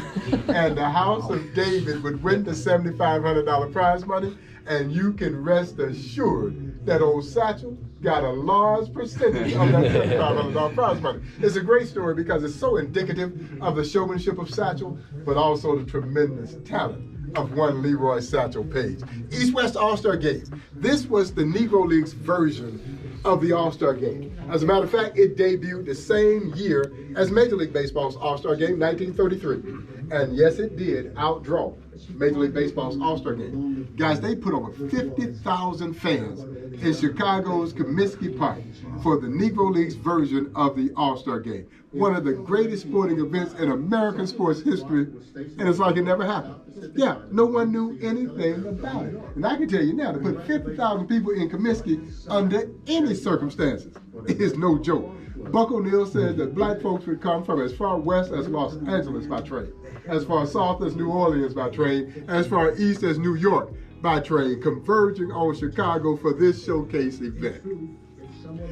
And the House of David would win the $7,500 prize money, and you can rest assured that old Satchel got a large percentage of that $7,500 prize money. It's a great story because it's so indicative of the showmanship of Satchel, but also the tremendous talent of one Leroy Satchel Paige. East-West All-Star Game. This was the Negro League's version of the All-Star Game. As a matter of fact, it debuted the same year as Major League Baseball's All-Star Game, 1933. And yes, it did outdraw Major League Baseball's All-Star Game. Guys, they put over 50,000 fans in Chicago's Comiskey Park for the Negro League's version of the All-Star Game. One of the greatest sporting events in American sports history, and it's like it never happened. Yeah, no one knew anything about it. And I can tell you now, to put 50,000 people in Comiskey under any circumstances is no joke. Buck O'Neill says that black folks would come from as far west as Los Angeles by train, as far south as New Orleans by train, as far east as New York by train, converging on Chicago for this showcase event.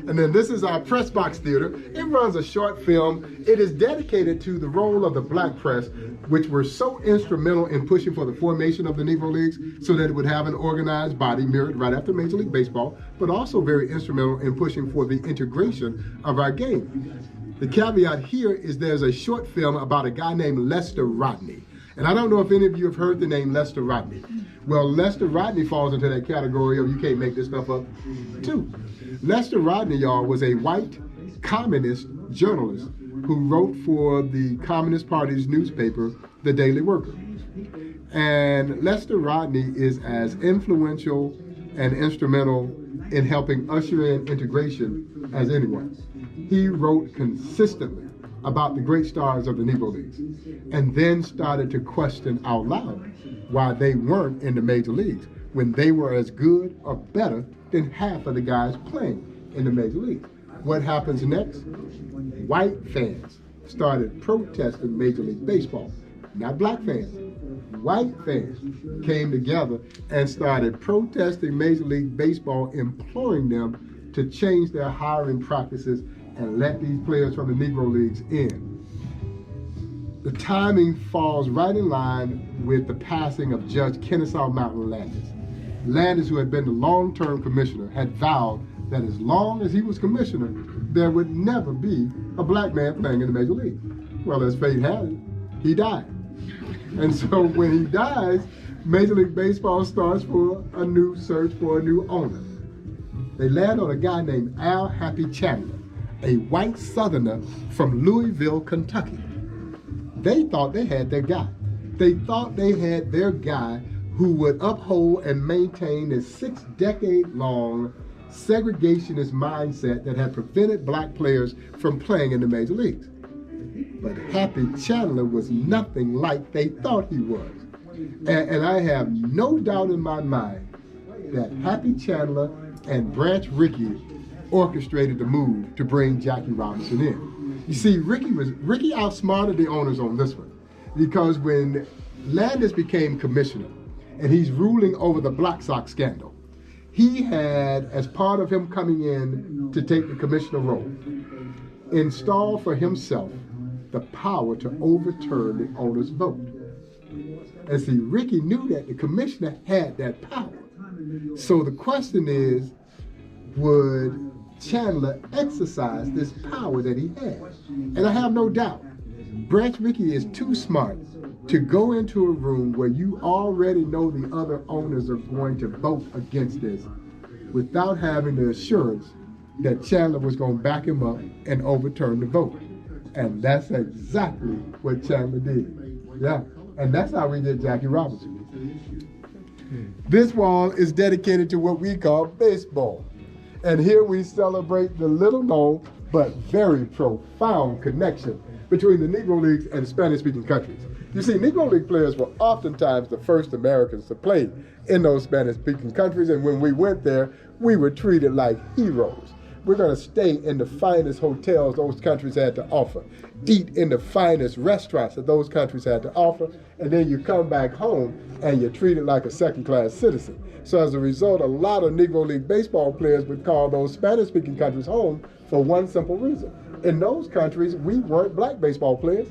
And then this is our Press Box Theater. It runs a short film. It is dedicated to the role of the black press, which were so instrumental in pushing for the formation of the Negro Leagues so that it would have an organized body mirrored right after Major League Baseball, but also very instrumental in pushing for the integration of our game. The caveat here is there's a short film about a guy named Lester Rodney. And I don't know if any of you have heard the name Lester Rodney. Well, Lester Rodney falls into that category of you can't make this stuff up too. Lester Rodney, y'all, was a white communist journalist who wrote for the Communist Party's newspaper, The Daily Worker. And Lester Rodney is as influential and instrumental in helping usher in integration as anyone. He wrote consistently about the great stars of the Negro Leagues, and then started to question out loud why they weren't in the major leagues when they were as good or better than half of the guys playing in the major leagues. What happens next? White fans started protesting Major League Baseball, not black fans. White fans came together and started protesting Major League Baseball, imploring them to change their hiring practices and let these players from the Negro Leagues in. The timing falls right in line with the passing of Judge Kennesaw Mountain Landis. Landis, who had been the long-term commissioner, had vowed that as long as he was commissioner, there would never be a black man playing in the major league. Well, as fate had it, he died. And so when he dies, Major League Baseball starts for a new search for a new owner. They land on a guy named Al Happy Chandler, a white Southerner from Louisville, Kentucky. They thought they had their guy. They thought they had their guy who would uphold and maintain this 6-decade-long segregationist mindset that had prevented black players from playing in the major leagues. But Happy Chandler was nothing like they thought he was. And I have no doubt in my mind that Happy Chandler and Branch Rickey orchestrated the move to bring Jackie Robinson in. You see, Rickey outsmarted the owners on this one, because when Landis became commissioner and he's ruling over the Black Sox scandal, he had, as part of him coming in to take the commissioner role, installed for himself the power to overturn the owner's vote. And see, Rickey knew that the commissioner had that power. So the question is, would Chandler exercise this power that he had? And I have no doubt, Branch Rickey is too smart to go into a room where you already know the other owners are going to vote against this without having the assurance that Chandler was going to back him up and overturn the vote. And that's exactly what Chandler did. Yeah, and that's how we get Jackie Robinson. This wall is dedicated to what we call baseball. And here we celebrate the little known but very profound connection between the Negro Leagues and Spanish-speaking countries. You see, Negro League players were oftentimes the first Americans to play in those Spanish-speaking countries, and when we went there, we were treated like heroes. We're going to stay in the finest hotels those countries had to offer, eat in the finest restaurants that those countries had to offer, and then you come back home and you're treated like a second-class citizen. So as a result, a lot of Negro League baseball players would call those Spanish-speaking countries home for one simple reason. In those countries, we weren't black baseball players.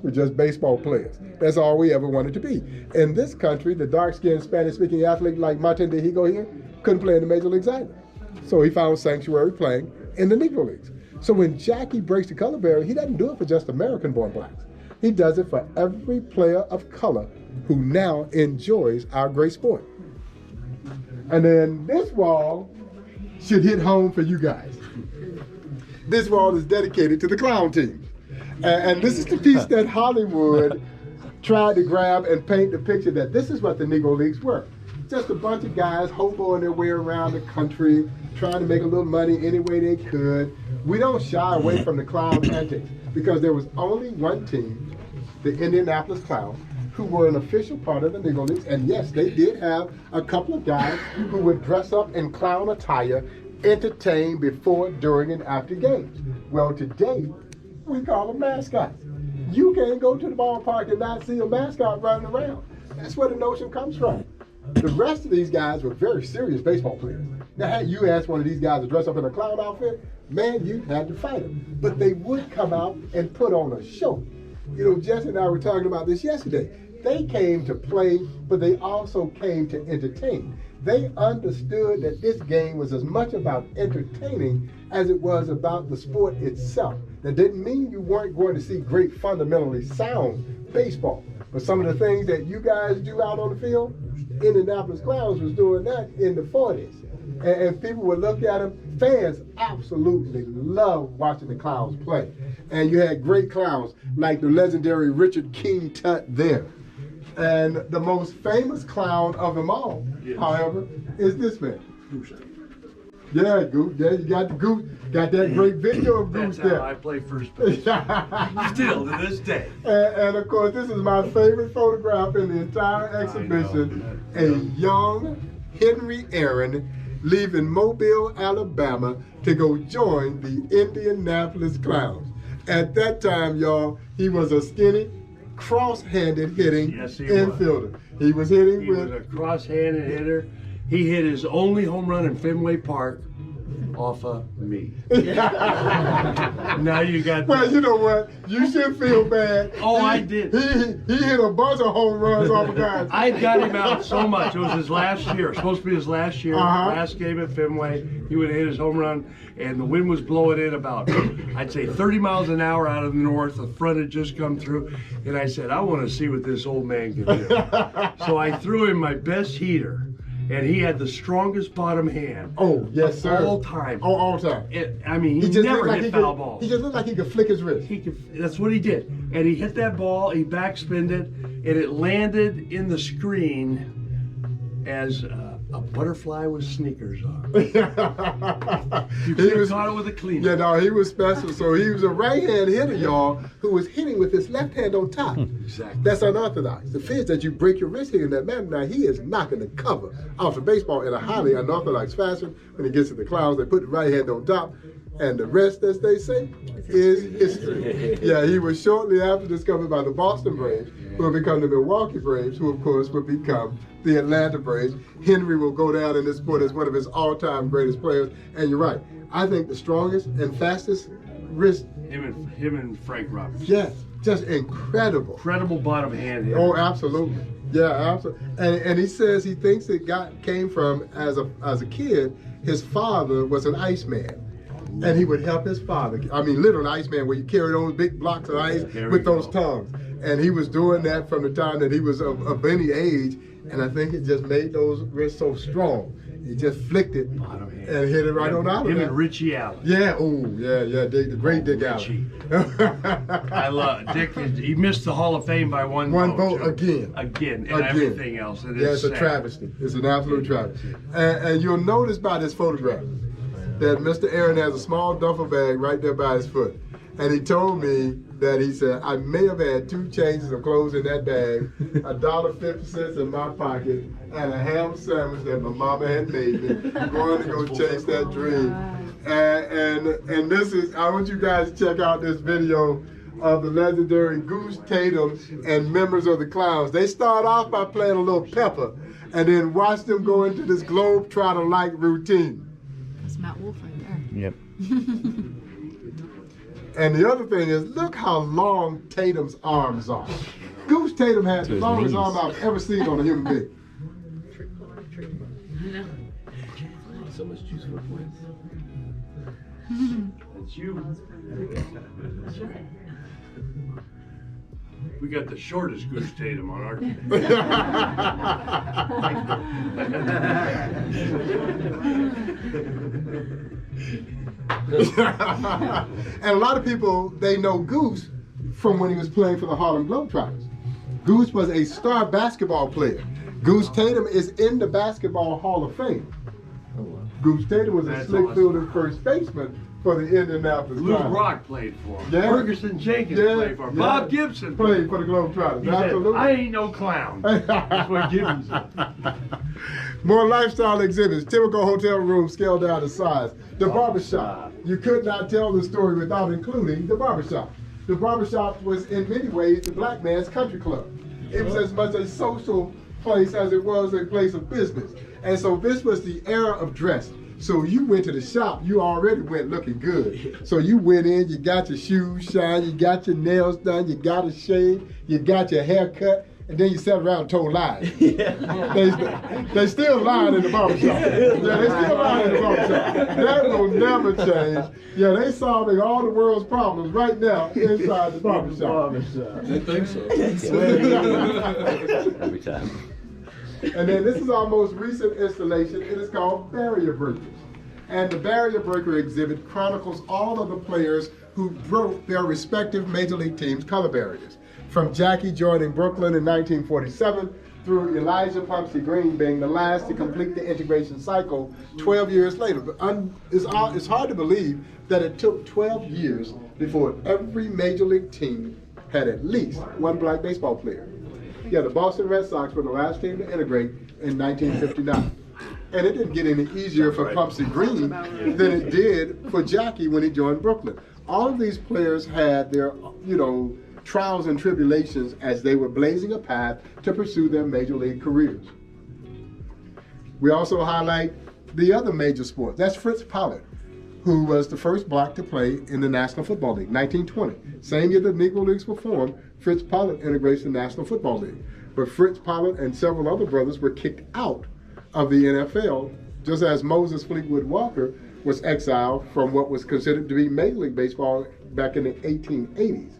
We're just baseball players. That's all we ever wanted to be. In this country, the dark-skinned Spanish-speaking athlete like Martin de Higo here couldn't play in the major leagues either. So he found sanctuary playing in the Negro Leagues. So when Jackie breaks the color barrier, he doesn't do it for just American-born blacks. He does it for every player of color who now enjoys our great sport. And then this wall should hit home for you guys. This wall is dedicated to the clown team. And this is the piece that Hollywood tried to grab and paint the picture that this is what the Negro Leagues were. Just a bunch of guys hoboing their way around the country, trying to make a little money any way they could. We don't shy away from the clown antics because there was only one team, the Indianapolis Clowns, who were an official part of the Negro Leagues. And yes, they did have a couple of guys who would dress up in clown attire, entertain before, during, and after games. Well, today, we call them mascots. You can't go to the ballpark and not see a mascot running around. That's where the notion comes from. The rest of these guys were very serious baseball players. Now, had you asked one of these guys to dress up in a clown outfit, man, you had to fight them. But they would come out and put on a show. You know, Jesse and I were talking about this yesterday. They came to play, but they also came to entertain. They understood that this game was as much about entertaining as it was about the sport itself. That didn't mean you weren't going to see great, fundamentally sound baseball. But some of the things that you guys do out on the field, Indianapolis Clowns was doing that in the 40s. And people would look at them. Fans absolutely loved watching the Clowns play. And you had great clowns like the legendary Richard King Tut there. And the most famous clown of them all, however, is this man. Yeah, Goose. Yeah, you got the Goose. Got that great video of Goose there. That's how I play first base. Still to this day. And of course, this is my favorite photograph in the entire exhibition. A young Henry Aaron leaving Mobile, Alabama to go join the Indianapolis Clowns. At that time, y'all, he was a skinny, cross-handed hitting infielder. He was hitting He was a cross-handed hitter. He hit his only home run in Fenway Park off of me. Now you got. Well, you know what? You should feel bad. Oh, I did. He hit a bunch of home runs off of guys. I got him out so much. It was his last year. Supposed to be his last year. Last game at Fenway. He would have hit his home run, and the wind was blowing in about, I'd say, 30 miles an hour out of the north. The front had just come through, and I said, I want to see what this old man can do. So I threw him my best heater. And he had the strongest bottom hand. Oh, yes, sir. All time. Oh, all time. I mean, he never hit foul balls. He just looked like he could flick his wrist. That's what he did. And he hit that ball, he backspinned it, and it landed in the screen as a butterfly with sneakers on. You could have caught it with a cleaner. Yeah, no, he was special. So he was a right-hand hitter, y'all, who was hitting with his left hand on top. Exactly. That's unorthodox. The fear is that you break your wrist hitting that man. Now, he is knocking the cover off the baseball in a highly unorthodox fashion. When he gets to the Clowns, they put the right hand on top. And the rest, as they say, is history. Yeah, he was shortly after discovered by the Boston Braves, who would become the Milwaukee Braves, who, of course, would become the Atlanta Braves. Henry will go down in this sport as one of his all-time greatest players. And you're right. I think the strongest and fastest wrist. Him and Frank Roberts. Yes, just incredible. Incredible bottom hand hitter. Oh, absolutely. Yeah, absolutely. And he says he thinks it came from, as a kid, his father was an iceman. And he would help his father. I mean, literally iceman, where you carry those big blocks of ice with those tongues. And he was doing that from the time that he was of any age. And I think it just made those wrists so strong. He just flicked it and hit it right on out of Him that. and Richie Allen. Yeah, the great Dick Richie. Allen. I love Dick. He missed the Hall of Fame by one vote too. Again, and everything else. And it's a travesty. It's an absolute travesty. And you'll notice by this photograph that Mr. Aaron has a small duffel bag right there by his foot. And he told me that he said, I may have had 2 changes of clothes in that bag, $1.50 in my pocket, and a ham sandwich that my mama had made me, going to go chase that dream. And this is, I want you guys to check out this video of the legendary Goose Tatum and members of the Clowns. They start off by playing a little pepper, and then watch them go into this globe-trotter-like routine. That's Matt Wolf right there. Yep. And the other thing is, look how long Tatum's arms are. Goose Tatum has the longest arm I've ever seen on a human being. So much juice for points. That's you. We got the shortest Goose Tatum on our team. And a lot of people, they know Goose from when he was playing for the Harlem Globetrotters. Goose was a star basketball player. Goose Tatum is in the Basketball Hall of Fame. Goose Tatum was a slick fielder first baseman for the Indianapolis Lou Clowns. Brock played for him. Yeah. Ferguson Jenkins played for him. Bob Gibson played for the Globetrotters. He Absolutely. said, I ain't no clown. That's what Gibson said. More lifestyle exhibits, typical hotel room scaled down to size. The barbershop. You could not tell the story without including the barbershop. The barbershop was in many ways the black man's country club. It was as much a social place as it was a place of business. And so this was the era of dress. So you went to the shop, you already went looking good. So you went in, you got your shoes shined, you got your nails done, you got a shave, you got your hair cut, and then you sat around and told lies. They still lying in the barbershop. Yeah, they still lying in the barbershop. That will never change. Yeah, they solving all the world's problems right now inside the barbershop. I think so. Every time. And then this is our most recent installation. It is called Barrier Breakers. And the Barrier Breaker exhibit chronicles all of the players who broke their respective major league teams' color barriers. From Jackie joining Brooklyn in 1947 through Elijah Pumpsie Green being the last to complete the integration cycle 12 years later. But it's hard to believe that it took 12 years before every major league team had at least one black baseball player. Yeah, the Boston Red Sox were the last team to integrate in 1959. And it didn't get any easier for Pumpsie Green than it did for Jackie when he joined Brooklyn. All of these players had their, trials and tribulations as they were blazing a path to pursue their major league careers. We also highlight the other major sport. That's Fritz Pollard, who was the first black to play in the National Football League, 1920. Same year the Negro Leagues were formed, Fritz Pollard integrates the National Football League. But Fritz Pollard and several other brothers were kicked out of the NFL, just as Moses Fleetwood Walker was exiled from what was considered to be Major League Baseball back in the 1880s,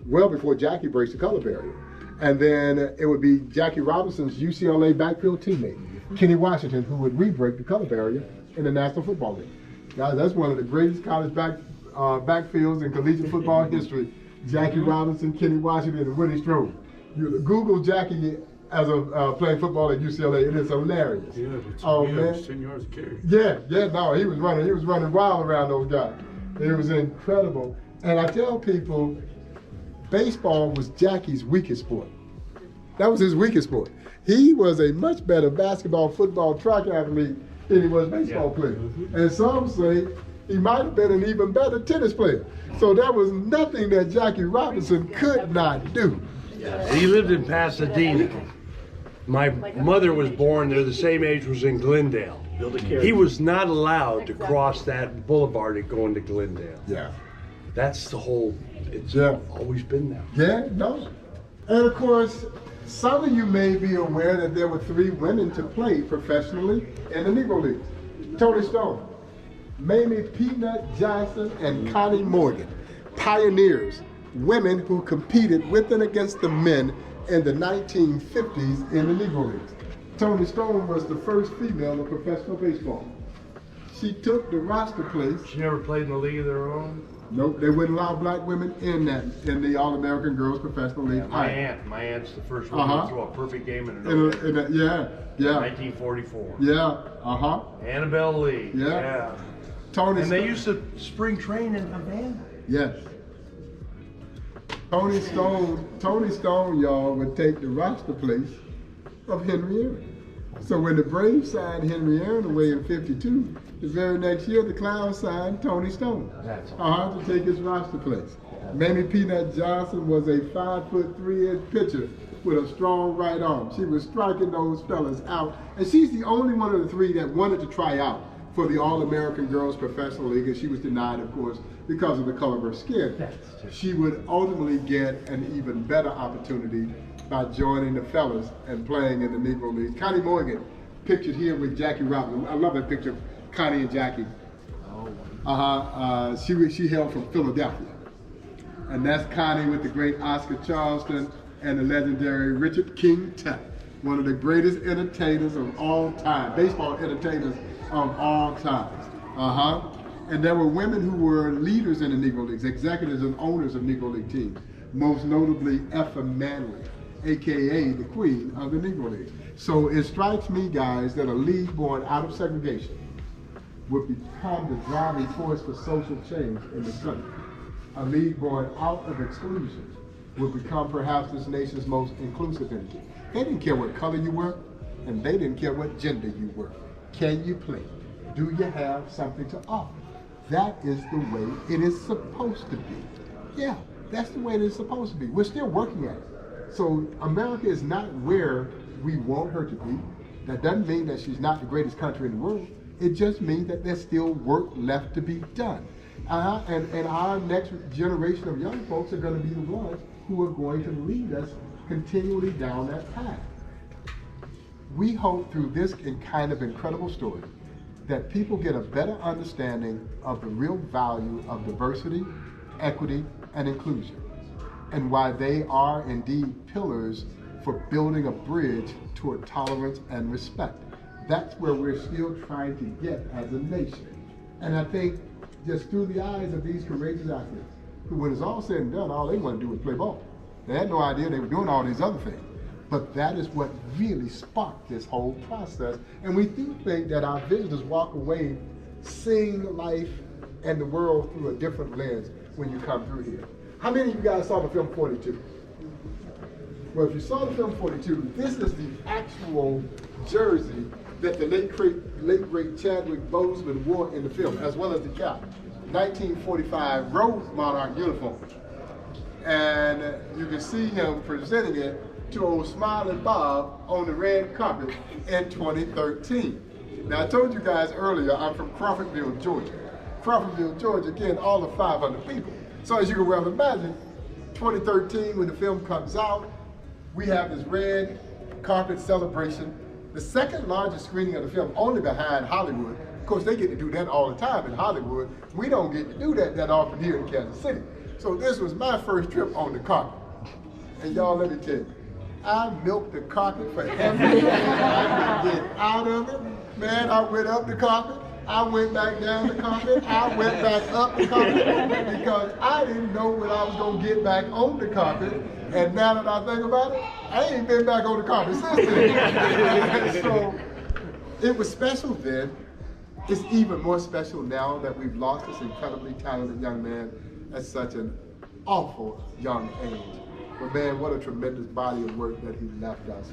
well before Jackie breaks the color barrier. And then it would be Jackie Robinson's UCLA backfield teammate, Kenny Washington, who would re-break the color barrier in the National Football League. Guys, that's one of the greatest college backfields in collegiate football history. Jackie Robinson, Kenny Washington, and Woody Strode. You Google Jackie as a playing football at UCLA. It is hilarious. Yeah, but 10 yards of carry. Yeah, no, he was running wild around those guys. It was incredible. And I tell people, baseball was Jackie's weakest sport. That was his weakest sport. He was a much better basketball, football, track athlete than he was baseball player. And some say he might have been an even better tennis player. So there was nothing that Jackie Robinson could not do. Yeah, he lived in Pasadena. My mother was born there, the same age was in Glendale. He was not allowed to cross that boulevard and go into Glendale. Yeah. That's the whole, it's always been that. Yeah, no. And of course, some of you may be aware that there were 3 women to play professionally in the Negro Leagues. Toni Stone, Mamie Peanut Johnson, and Connie Morgan, pioneers, women who competed with and against the men in the 1950s in the Negro Leagues. Toni Stone was the first female in professional baseball. She took the roster place. She never played in the league of their own? Nope, they wouldn't allow black women in the All-American Girls Professional League. Yeah, my aunt's the first one to throw a perfect game in an yeah. 1944. Yeah, Annabelle Lee. Yeah. And they used to spring train in Havana. Yes. Toni Stone, y'all, would take the roster place of Henry Aaron. So when the Braves signed Henry Aaron away in '52, the very next year the Clowns signed Toni Stone. To take his roster place. Mamie Peanut Johnson was a 5'3" pitcher with a strong right arm. She was striking those fellas out, and she's the only one of the 3 that wanted to try out for the All-American Girls Professional League, and she was denied, of course, because of the color of her skin. She would ultimately get an even better opportunity by joining the fellas and playing in the Negro League. Connie Morgan, pictured here with Jackie Robinson. I love that picture of Connie and Jackie. She hailed from Philadelphia. And that's Connie with the great Oscar Charleston and the legendary Richard King Tut, one of the greatest entertainers of all time, baseball entertainers of all time. And there were women who were leaders in the Negro Leagues, executives and owners of Negro League teams, most notably Effa Manley, AKA the queen of the Negro League. So it strikes me, guys, that a league born out of segregation would become the driving force for social change in the country. A league born out of exclusion would become perhaps this nation's most inclusive entity. They didn't care what color you were, and they didn't care what gender you were. Can you play? Do you have something to offer? That is the way it is supposed to be. Yeah, that's the way it is supposed to be. We're still working at it. So America is not where we want her to be. That doesn't mean that she's not the greatest country in the world. It just means that there's still work left to be done. And our next generation of young folks are going to be the ones who are going to lead us continually down that path. We hope through this kind of incredible story that people get a better understanding of the real value of diversity, equity, and inclusion, and why they are indeed pillars for building a bridge toward tolerance and respect. That's where we're still trying to get as a nation. And I think just through the eyes of these courageous athletes, who when it's all said and done, all they want to do is play ball. They had no idea they were doing all these other things. But that is what really sparked this whole process. And we do think that our visitors walk away seeing life and the world through a different lens when you come through here. How many of you guys saw the film 42? Well, if you saw the film 42, this is the actual jersey that the late great Chadwick Boseman wore in the film, as well as the cap. 1945 Rose Monarch uniform. And you can see him presenting it to old Smiling Bob on the red carpet in 2013. Now, I told you guys earlier, I'm from Crawfordville, Georgia. Crawfordville, Georgia, again, all of 500 people. So as you can well imagine, 2013, when the film comes out, we have this red carpet celebration, the second largest screening of the film, only behind Hollywood. Of course, they get to do that all the time in Hollywood. We don't get to do that often here in Kansas City. So this was my first trip on the carpet. And y'all, let me tell you, I milked the carpet for everything I could get out of it. Man, I went up the carpet, I went back down the carpet, I went back up the carpet, because I didn't know when I was gonna get back on the carpet. And now that I think about it, I ain't been back on the carpet since then. So it was special then. It's even more special now that we've lost this incredibly talented young man at such an awful young age. But man, what a tremendous body of work that he left us.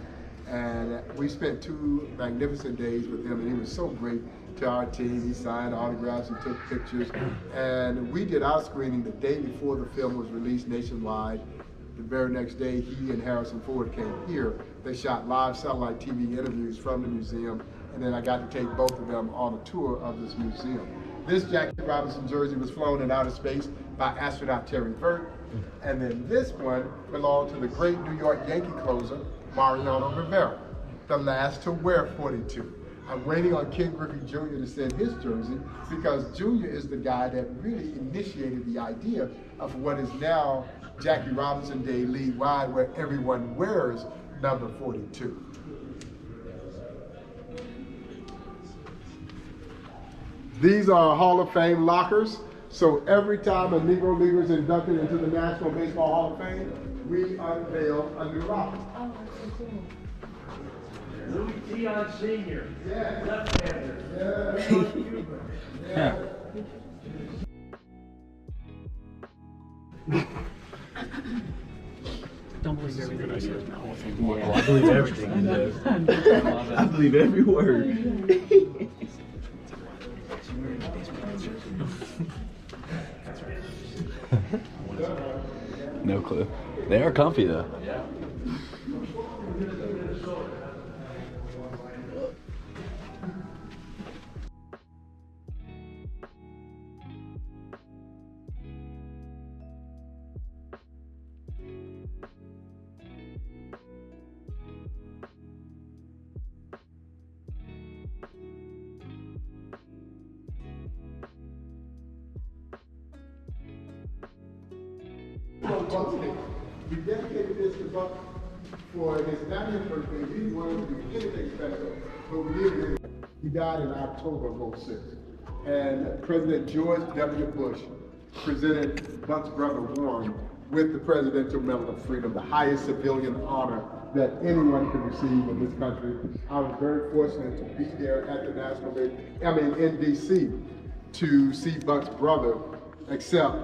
And we spent 2 magnificent days with him, and he was so great to our team. He signed autographs, he took pictures, and we did our screening the day before the film was released nationwide. The very next day, he and Harrison Ford came here. They shot live satellite TV interviews from the museum, and then I got to take both of them on a tour of this museum. This Jackie Robinson jersey was flown in outer space by astronaut Terry Burt, and then this one belonged to the great New York Yankee closer, Mariano Rivera, the last to wear 42. I'm waiting on Ken Griffey Jr. to send his jersey, because Jr. is the guy that really initiated the idea of what is now Jackie Robinson Day league-wide, where everyone wears number 42. These are Hall of Fame lockers. So every time a Negro Leaguer is inducted into the National Baseball Hall of Fame, we unveil a new locker. Oh, that's so cool. Louis Dion Sr. Yeah. Left-hander. Yeah. Don't believe everything. I believe everything he does. I believe every word. No clue. They are comfy though. We dedicated this to Buck for his 90th birthday. We didn't want him to do anything special, but we did. He died in October of 06. And President George W. Bush presented Buck's brother Warren with the Presidential Medal of Freedom, the highest civilian honor that anyone could receive in this country. I was very fortunate to be there at the in DC, to see Buck's brother accept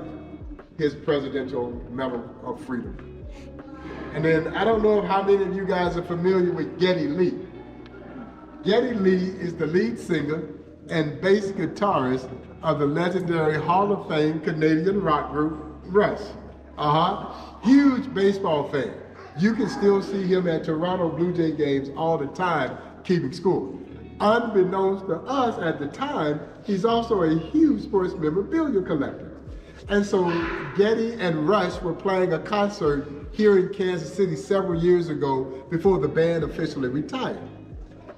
his Presidential Medal of Freedom. And then I don't know how many of you guys are familiar with Geddy Lee. Geddy Lee is the lead singer and bass guitarist of the legendary Hall of Fame Canadian rock group Rush. Huge baseball fan. You can still see him at Toronto Blue Jay games all the time, keeping score. Unbeknownst to us at the time, he's also a huge sports memorabilia collector. And so Geddy and Rush were playing a concert here in Kansas City several years ago before the band officially retired.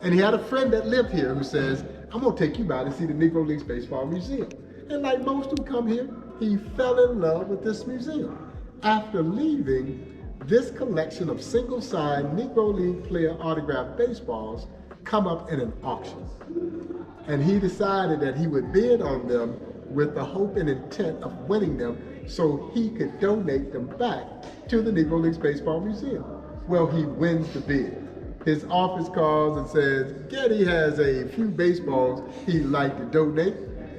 And he had a friend that lived here who says, I'm gonna take you by to see the Negro League Baseball Museum. And like most who come here, he fell in love with this museum. After leaving, this collection of single-side Negro League player autographed baseballs come up in an auction. And he decided that he would bid on them with the hope and intent of winning them so he could donate them back to the Negro League Baseball Museum. Well, he wins the bid. His office calls and says, Getty has a few baseballs he'd like to donate.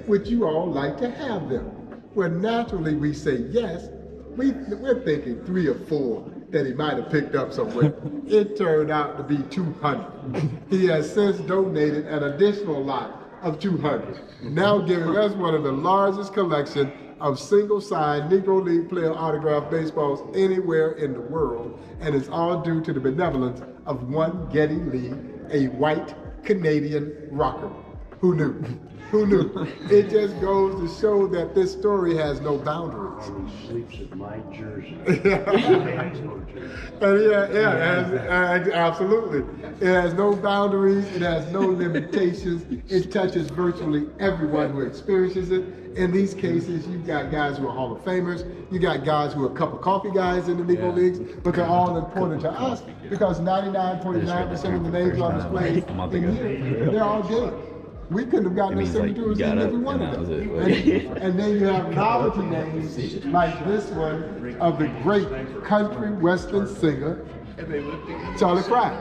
Would you all like to have them? Well, naturally we say yes. We're thinking 3 or 4 that he might have picked up somewhere. It turned out to be 200. He has since donated an additional lot of 200, now giving us one of the largest collections of single-signed Negro League player autographed baseballs anywhere in the world, and it's all due to the benevolence of one Getty Lee, a white Canadian rocker. Who knew? Who knew? It just goes to show that this story has no boundaries. He sleeps in my jersey. Absolutely. It has no boundaries. It has no limitations. It touches virtually everyone who experiences it. In these cases, you've got guys who are Hall of Famers. You got guys who are cup of coffee guys in the Negro Leagues, but they're all important to us because 99.9% of the names on display in here, they're all dead. We couldn't have gotten those signatures in every one of them. And then you have novelty names like this one of the great country western singer, Charlie Pride.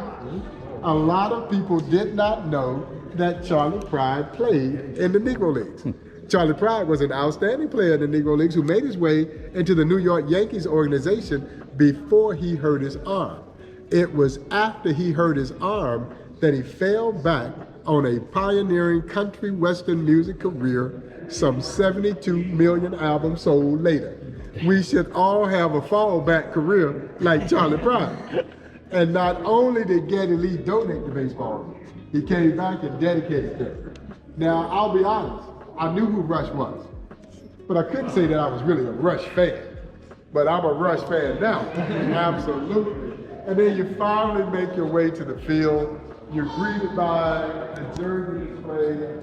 A lot of people did not know that Charlie Pride played in the Negro Leagues. Charlie Pride was an outstanding player in the Negro Leagues who made his way into the New York Yankees organization before he hurt his arm. It was after he hurt his arm that he fell back on a pioneering country western music career some 72 million albums sold later. We should all have a fallback career like Charlie Pride. And not only did Getty Lee donate the baseball, he came back and dedicated them. Now, I'll be honest, I knew who Rush was, but I couldn't say that I was really a Rush fan. But I'm a Rush fan now, absolutely. And then you finally make your way to the field. You're greeted by a jersey display.